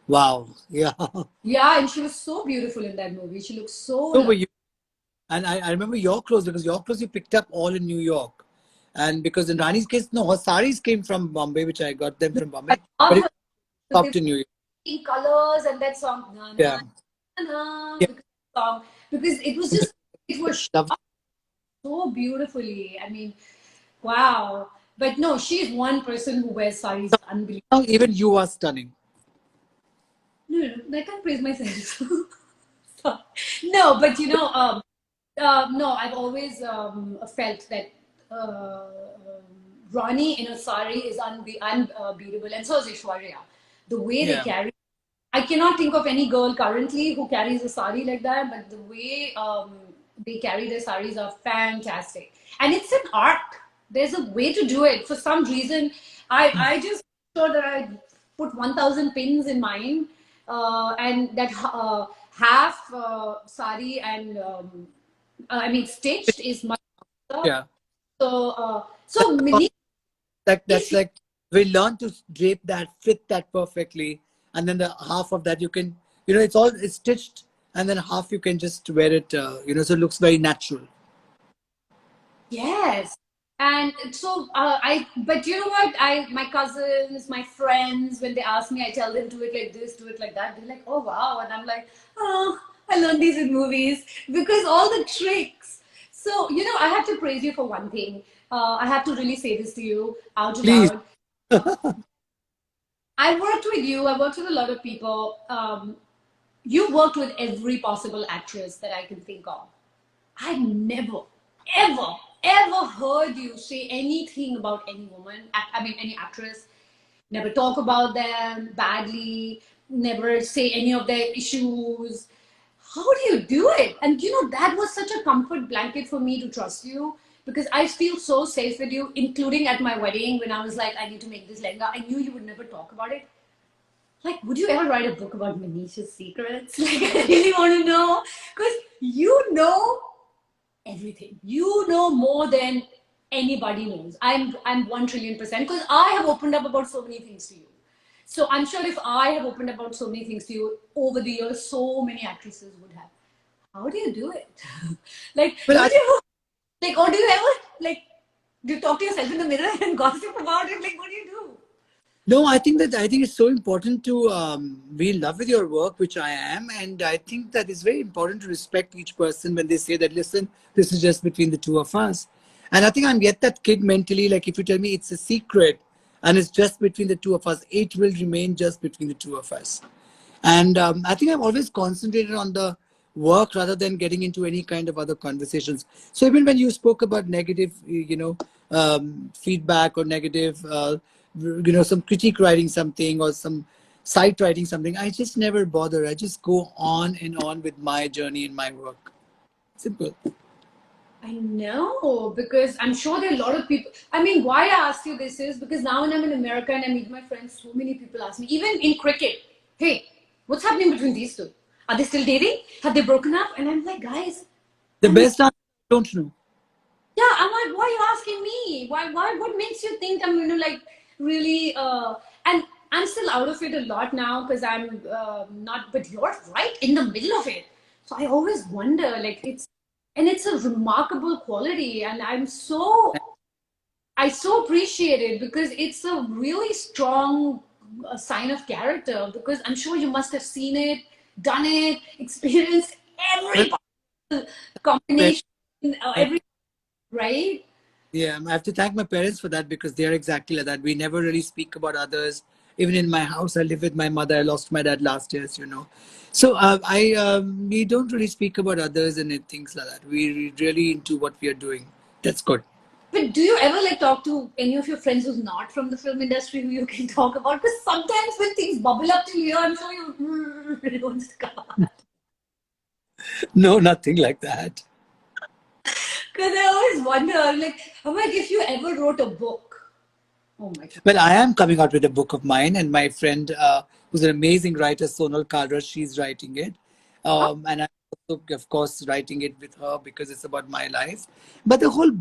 wow, yeah. Yeah, and she was so beautiful in that movie. She looked so So were lovely. you. And I remember your clothes because your clothes you picked up all in New York. And because in Rani's case, no, her saris came from Bombay, which I got them from I Bombay, but love it her stopped in New York. in colors and that song na Yeah. na na na Yeah. because it was just it was Love. shot so beautifully. I mean, wow. But no, she's one person who wears saris unbelievable. Now even you are stunning. No, no, no, I can't praise myself. So, no, but no, I've always felt that Ronnie in a sari is unbeatable, and so is Ishwarya. The way they Yeah. carry, I cannot think of any girl currently who carries a sari like that, but the way they carry their saris are fantastic. And it's an art. There's a way to do it. For some reason, I just sure that I put 1,000 pins in mine, and that half sari and I mean stitched is much better. Yeah. So mini. That's like we learn to drape that, fit that perfectly, and then the half of that you can, it's stitched, and then half you can just wear it, so it looks very natural. Yes. And so but you know what? my cousins, my friends, when they ask me, I tell them do it like this, do it like that. They're like, oh wow. And I'm like, oh, I learned these in movies because all the tricks. So, I have to praise you for one thing. I have to really say this to you out Please. loud. I worked with you, I worked with a lot of people. You worked with every possible actress that I can think of. I've never, ever, ever heard you say anything about any woman, I mean, any actress. Never talk about them badly, never say any of their issues. How do you do it? And that was such a comfort blanket for me to trust you because I feel so safe with you, including at my wedding when I was like, I need to make this lehenga. I knew you would never talk about it. like, would you ever write a book about Manisha's secrets? Like, I really want to know, because you know everything. You know more than anybody knows. I'm 1 trillion%, because I have opened up about so many things to you. So I'm sure if I have opened about so many things to you over the years, so many actresses would have. How do you do it? Like, Well, don't you like, or do you ever like, do you talk to yourself in the mirror and gossip about it? Like, what do you do? no, I think it's so important to be in love with your work, which I am, and I think that it's very important to respect each person when they say that. Listen, this is just between the two of us, and I think I'm yet that kid mentally. Like if you tell me it's a secret and it's just between the two of us, it will remain just between the two of us. And I think I've always concentrated on the work rather than getting into any kind of other conversations. So even when you spoke about negative, feedback or negative, some critique writing something or some site writing something, I just never bother. I just go on and on with my journey and my work. Simple. I know, because I'm sure there are a lot of people. I mean, why I asked you this is because now when I'm in America and I meet my friends, so many people ask me, even in cricket, hey, what's happening between these two? Are they still dating? Have they broken up? And I'm like, guys, The I'm best answer, I don't know. yeah, I'm like, why are you asking me? Why, what makes you think I'm going to like really, and I'm still out of it a lot now because I'm not, but you're right in the middle of it. So I always wonder, like, and it's a remarkable quality. And I so appreciate it because it's a really strong sign of character because I'm sure you must have seen it, done it, experienced Well, every combination, every, right? yeah, I have to thank my parents for that because they're exactly like that. We never really speak about others. Even in my house, I live with my mother. I lost my dad last year, as. So we don't really speak about others and things like that. We're really into what we are doing. That's good. But do you ever like talk to any of your friends who's not from the film industry who you can talk about? Because sometimes when things bubble up to here, I'm sure you don't start. No, nothing like that. Because I always wonder, like, I'm like, if you ever wrote a book, oh my God. Well, I am coming out with a book of mine, and my friend, who's an amazing writer, Sonal Kalra, she's writing it. And I'm also, of course, writing it with her because it's about my life. But the whole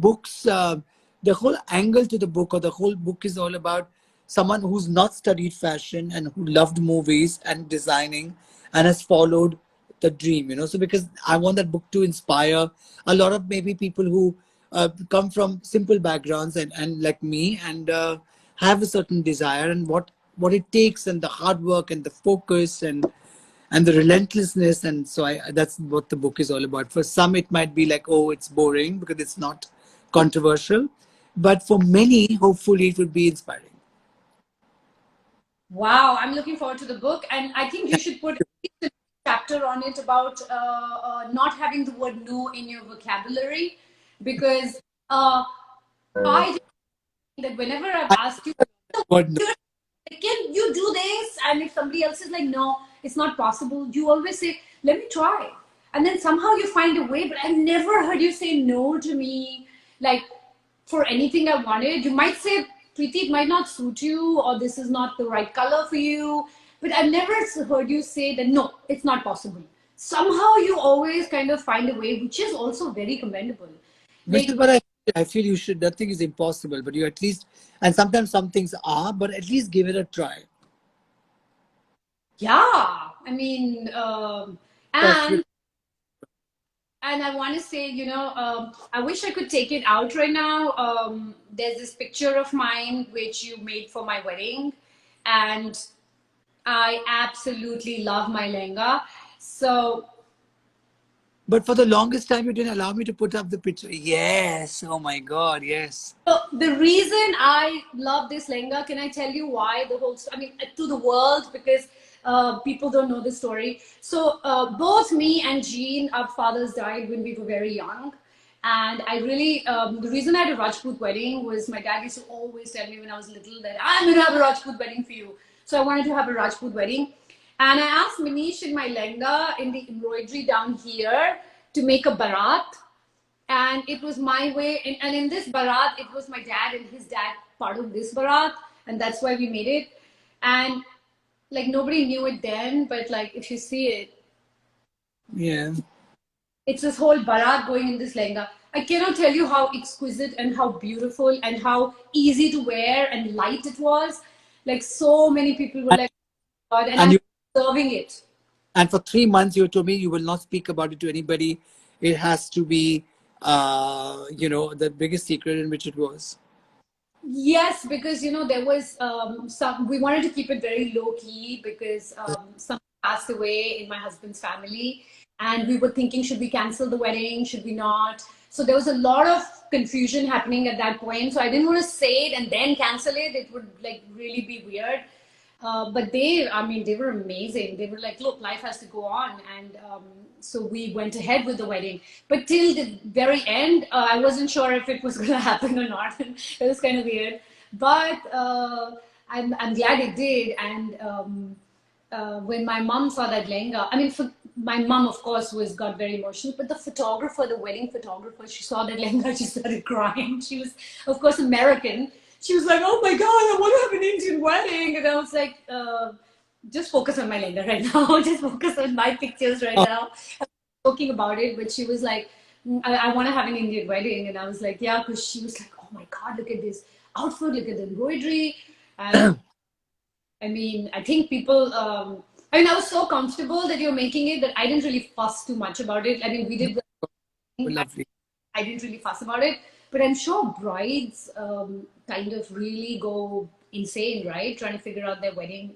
angle to the book, or the whole book is all about someone who's not studied fashion and who loved movies and designing and has followed the dream. So because I want that book to inspire a lot of maybe people who come from simple backgrounds and like me and have a certain desire and what it takes and the hard work and the focus and the relentlessness. And so that's what the book is all about. For some it might be like, oh, it's boring because it's not controversial, but for many hopefully it would be inspiring. Wow, I'm looking forward to the book, and I think you should put at least a chapter on it about not having the word no in your vocabulary, because I just think that whenever I've asked you, But no, can you do this, and if somebody else is like, no, it's not possible, you always say, let me try, and then somehow you find a way. But I've never heard you say no to me, like for anything I wanted. You might say, Preeti, it might not suit you, or this is not the right color for you. But I've never heard you say that, no, it's not possible. Somehow you always kind of find a way, which is also very commendable. which Like, is what I feel you should. Nothing is impossible, but you at least, and sometimes some things are, but at least give it a try. yeah, I mean, That's and I want to say, I wish I could take it out right now. There's this picture of mine which you made for my wedding, and I absolutely love my lehenga. So, But for the longest time, you didn't allow me to put up the picture. Yes. Oh my God. Yes. so the reason I love this lehenga, can I tell you why? I mean, to the world, because people don't know the story. So both me and Jean, our fathers died when we were very young. And I really, the reason I had a Rajput wedding was my dad used to always tell me when I was little that I'm going to have a Rajput wedding for you. So I wanted to have a Rajput wedding. And I asked Manish in my lehenga, in the embroidery down here, to make a barat. And it was my way. And in this barat, it was my dad and his dad part of this barat. And that's why we made it. And like nobody knew it then, but like if you see it, Yeah. it's this whole barat going in this lehenga. I cannot tell you how exquisite and how beautiful and how easy to wear and light it was. Like so many people were And, like, God, and and I'm you serving it. and for 3 months you told me you will not speak about it to anybody. It has to be the biggest secret in which it was. Yes, because there was some. We wanted to keep it very low key because someone passed away in my husband's family, and we were thinking, should we cancel the wedding? Should we not? So there was a lot of confusion happening at that point. So I didn't want to say it and then cancel it. It would like really be weird. But I mean, they were amazing. They were like, look, life has to go on. And so we went ahead with the wedding. But till the very end, I wasn't sure if it was going to happen or not. It was kind of weird. But I'm glad it did. And when my mom saw that lehenga, I mean, my mom, of course, got very emotional. But the photographer, the wedding photographer, she saw that lehenga, she started crying. She was, of course, American. She was like, "Oh my God, I want to have an Indian wedding," and I was like, "Just focus on my lehenga right now. Just focus on my pictures right Oh, now." I was talking about it, but she was like, "I want to have an Indian wedding," and I was like, "Yeah," because she was like, "Oh my God, look at this outfit, look at the embroidery," and I mean, I think people. I mean, I was so comfortable that you're making it that I didn't really fuss too much about it. I mean, we did the thing. lovely. I didn't really fuss about it, but I'm sure brides kind of really go insane, right? Trying to figure out their wedding.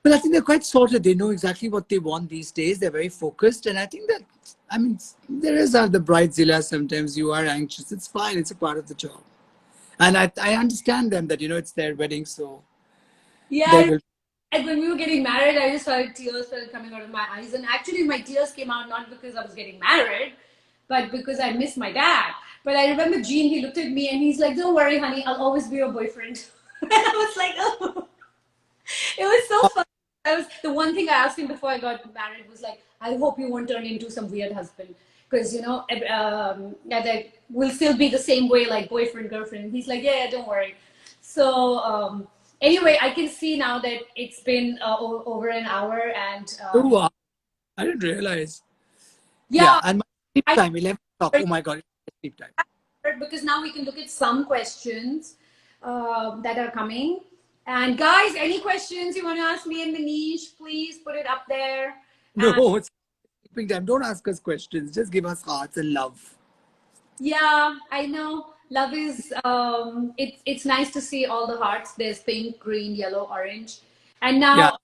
Well, I think they're quite sorted. They know exactly what they want these days. They're very focused. And I think that, I mean, there is the bridezilla sometimes. You are anxious. It's fine. It's a part of the job. And I understand them that, it's their wedding. So they Yeah, will. and when we were getting married, I just started tears started coming out of my eyes, and actually, my tears came out not because I was getting married, but because I missed my dad. But I remember Gene. He looked at me and he's like, "Don't worry, honey. I'll always be your boyfriend." And I was like, "Oh." It was so fun. The one thing I asked him before I got married was like, I hope you won't turn into some weird husband because that we'll still be the same way, like boyfriend girlfriend. He's like, yeah, don't worry. So anyway, I can see now that it's been over an hour, and Oh, wow. I didn't realize. Yeah. yeah, And my sleep I time, 11 o'clock. Oh my God. Sleep time. because now we can look at some questions that are coming. And guys, any questions you want to ask me and Manish, please put it up there. And No, it's sleeping time. Don't ask us questions. Just give us hearts and love. yeah, I know. Love is it's nice to see all the hearts. There's pink, green, yellow, orange. And Yeah. now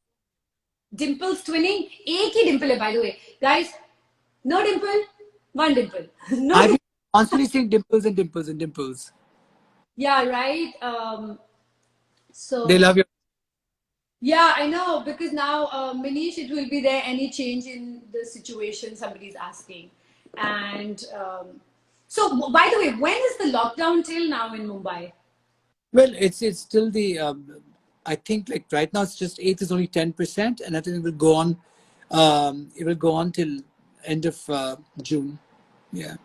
dimples twinning. एक ही dimple है, by the way. Guys, no dimple, one dimple. No I've been dimple. constantly seeing dimples and dimples and dimples. Yeah, right. They So love your. yeah, I know because now, Manish, it will be there any change in the situation somebody's asking. And so, by the way, when is the lockdown till now in Mumbai? Well, it's still the. I think like right now it's just eighth is only 10%, and I think it will go on. It will go on till end of June. Yeah.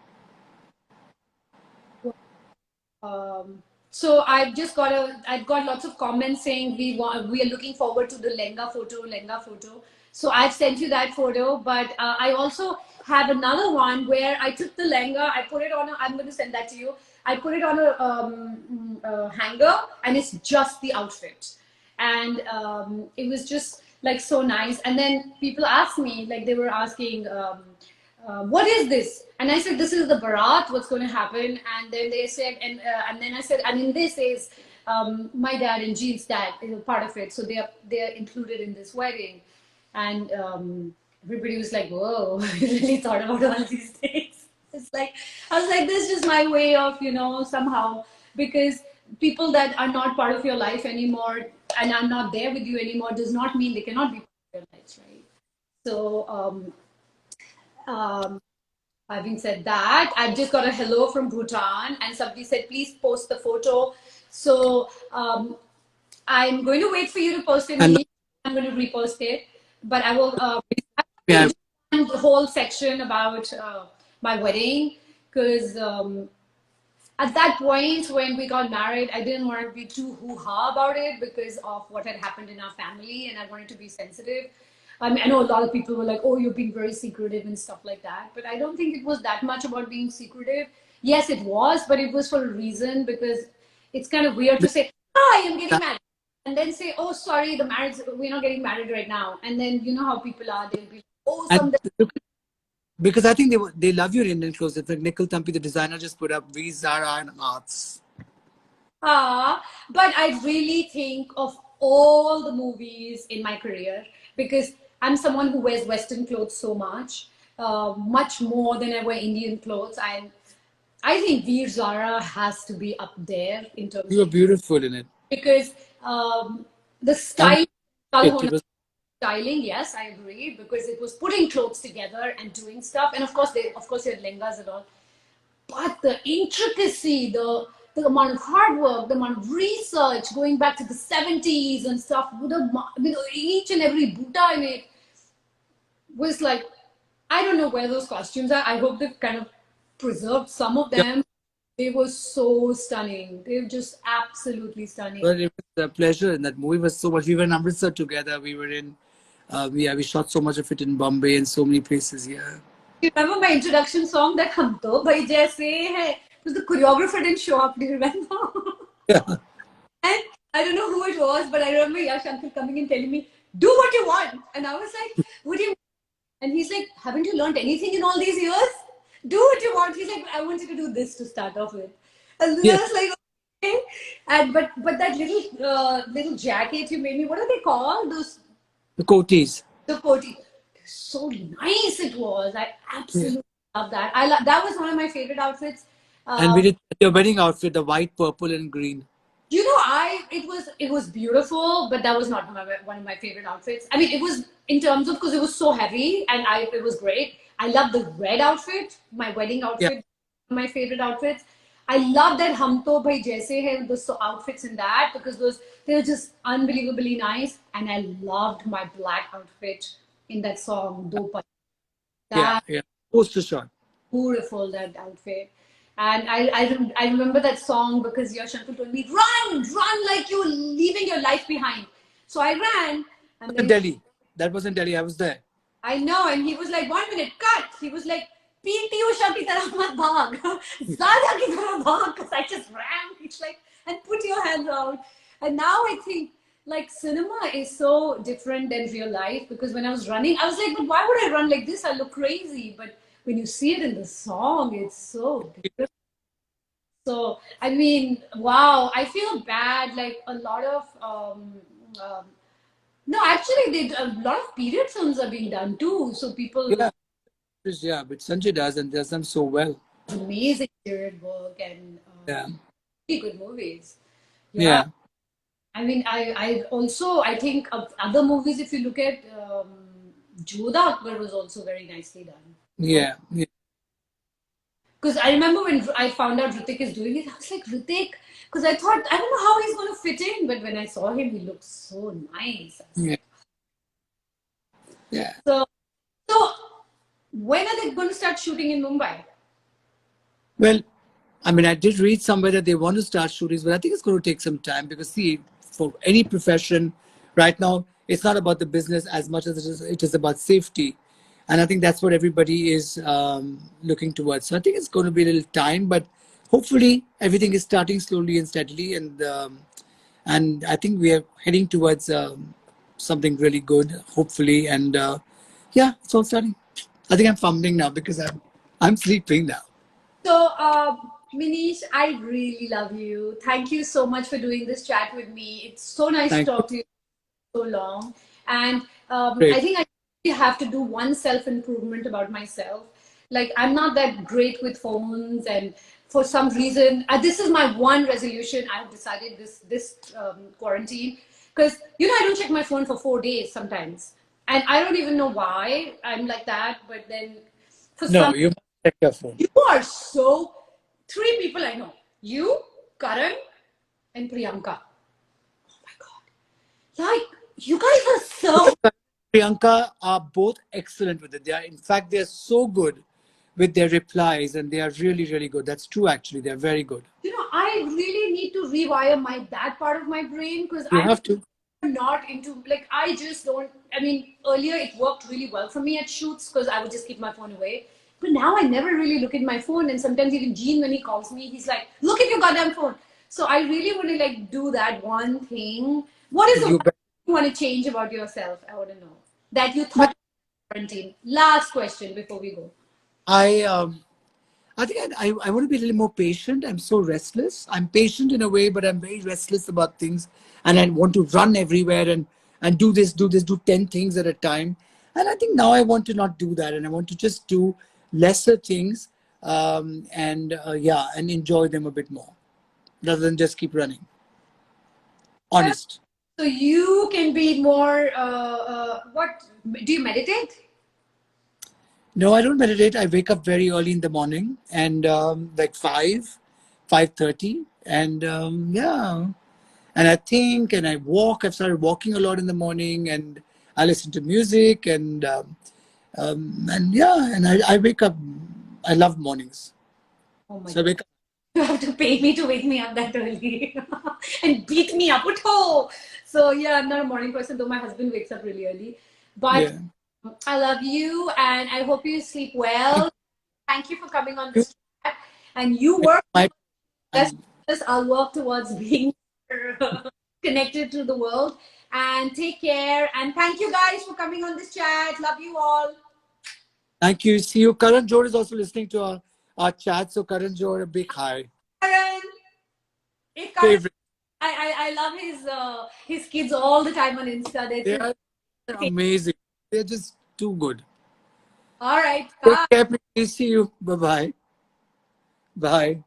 So I've got lots of comments saying we are looking forward to the Lenga photo. So I've sent you that photo, but I also have another one where I took the Lenga, I put it on I'm going to send that to you. I put it on a hanger, and it's just the outfit. And it was just like so nice. And then people asked me, like they were asking, what is this? And I said, this is the Bharat, what's going to happen. And then they said, and then I said, and in this is my dad and Jean's dad is a part of it. So they're included in this wedding. And everybody was like, whoa, I really thought about all these things. It's like, I was like, this is just my way of, somehow, because people that are not part of your life anymore and are not there with you anymore does not mean they cannot be part of your lives, right? So, having said that, I've just got a hello from Bhutan, and somebody said, please post the photo. So I'm going to wait for you to post it. And I'm going to repost it, but I will yeah, the whole section about my wedding because at that point when we got married, I didn't want to be too hoo-ha about it because of what had happened in our family, and I wanted to be sensitive. I mean, I know a lot of people were like, "Oh, you're being very secretive" and stuff like that, but I don't think it was that much about being secretive. Yes, it was, but it was for a reason because it's kind of weird to say, "Hi, I'm getting married," and then say, "Oh, sorry, the marriage we're not getting married right now," and then you know how people are; they'll be, "Oh, And someday." look, because I think they love your Indian clothes. It's like Nikhil Tampi, the designer, just put up V Zara and Arts. But I really think of all the movies in my career because I'm someone who wears Western clothes so much more than I wear Indian clothes. I think Veer Zara has to be up there in terms You were of beautiful in it. because um, the And style, it was styling, yes, I agree because it was putting clothes together and doing stuff, and of course, you had lengas and all. But the intricacy, the amount of hard work, the amount of research going back to the 70s and stuff, each and every Buddha in it was like, I don't know where those costumes are. I hope they've kind of preserved some of yeah, them. They were so stunning. They were just absolutely stunning. but it was a pleasure, and that movie was so much. We were in Amritsar together. We were in, we shot so much of it in Bombay and so many places. Yeah. You remember my introduction song that Hum To Bhai Jaise Hai? Because the choreographer didn't show up. Do you remember? Yeah. And I don't know who it was, but I remember Yash uncle coming and telling me, "Do what you want." And I was like, "What do you?" And he's like, "Haven't you learned anything in all these years? Do what you want." He's like, "I want you to do this to start off with." And then I Yeah. was like, "Okay." And but that little jacket you made me, what are they called? Those The Kotis. the coatie. So nice it was. I Yeah. absolutely love that. That was one of my favorite outfits. And Uh, we did your wedding outfit, the white, purple, and green. You know, I it was beautiful, but that was not one of my favorite outfits. I mean, it was in terms of because it was so heavy and I it was great. I love the red outfit, my wedding Yeah. outfit, my favorite outfits. I love that Hum To Bhai Jaise Hai, the outfits in that because those they were just unbelievably nice. And I loved my black outfit in that song, Do Pan. Yeah. That Yeah. Poster shot. beautiful that outfit. And I remember that song because your uncle told me, run like you're leaving your life behind. So I ran That and was in then Delhi. That was in Delhi. I was there. I know, and he was like, 1 minute, cut. He was like, PT Usha ki tarah mat bhag. Zada ki tarah bhag. Because I just ran. He's like, and put your hands out. And now I think like cinema is so different than real life because when I was running, I was like, but why would I run like this? I look crazy. But when you see it in the song, it's so beautiful. So, I mean, wow, I feel bad. Like a lot of, um, no, actually, a lot of period films are being done too. So people Yeah. Yeah. But Sanjay does and does them so well. amazing period work and Yeah. really good movies. Yeah, Yeah. I mean, I also I think of other movies. If you look at Jodha Akbar was also very nicely done. Yeah. Yeah. Because I remember when I found out Hrithik is doing it, I was like Hrithik, because I thought I don't know how he's going to fit in, but when I saw him, he looked so nice. I was Yeah. like, Yeah. so so when are they going to start shooting in Mumbai? Well, I mean, I did read somewhere that they want to start shootings, but I think it's going to take some time because, see, for any profession right now, it's not about the business as much as it is about safety. And I think that's what everybody is looking towards. So I think it's going to be a little time, but hopefully everything is starting slowly and steadily. And I think we are heading towards something really good, hopefully. And yeah, it's all starting. I think I'm fumbling now because I'm sleeping now. So, Minish, I really love you. Thank you so much for doing this chat with me. It's so nice to Thank you. talk to you so long. And I Great. think I really have to do one self improvement about myself. Like, I'm not that great with phones, and for some reason, this is my one resolution. I have decided this quarantine because I don't check my phone for 4 days sometimes, and I don't even know why I'm like that. But then, for No, some you must check your phone. you are so three people I know. You, Karan, and Priyanka. Oh my god. Like you guys are so Priyanka are both excellent with it. In fact, they're so good with their replies, and they are really, really good. That's true, actually. They're very good. I really need to rewire that part of my brain because You I'm have to. not into, like, I just don't. I mean, earlier it worked really well for me at shoots because I would just keep my phone away. But now I never really look at my phone, and sometimes even Gene, when he calls me, he's like, "Look at your goddamn phone." So I really want to like do that one thing. What is the You one bet. thing you want to change about yourself? I want to know that you But thought quarantine. Last question before we go. I I think I want to be a little more patient. I'm so restless. I'm patient in a way, but I'm very restless about things. And I want to run everywhere and do 10 things at a time. And I think now I want to not do that. And I want to just do lesser things and enjoy them a bit more rather than just keep running. Honest. So you can be more. What do you meditate? No, I don't meditate. I wake up very early in the morning and like 5:30. And I think and I walk. I've started walking a lot in the morning, and I listen to music and I wake up. I love mornings, Oh my so I god. wake up. You have to pay me to wake me up that early and beat me up. Utho! So yeah, I'm not a morning person, though my husband wakes up really early. But Yeah, I love you and I hope you sleep well. Thank you for coming on this chat. And you work my, best. um, I'll work towards being connected to the world. And take care. And thank you guys for coming on this chat. Love you all. thank you. See you. Karan Jor is also listening to our chat. So Karan Jor, a big hi. Karan. If Karan, Favorite. I love his kids all the time on Insta. They're They just are amazing. They're just too good. all right. Take Bye. care. Please see you. Bye bye. Bye.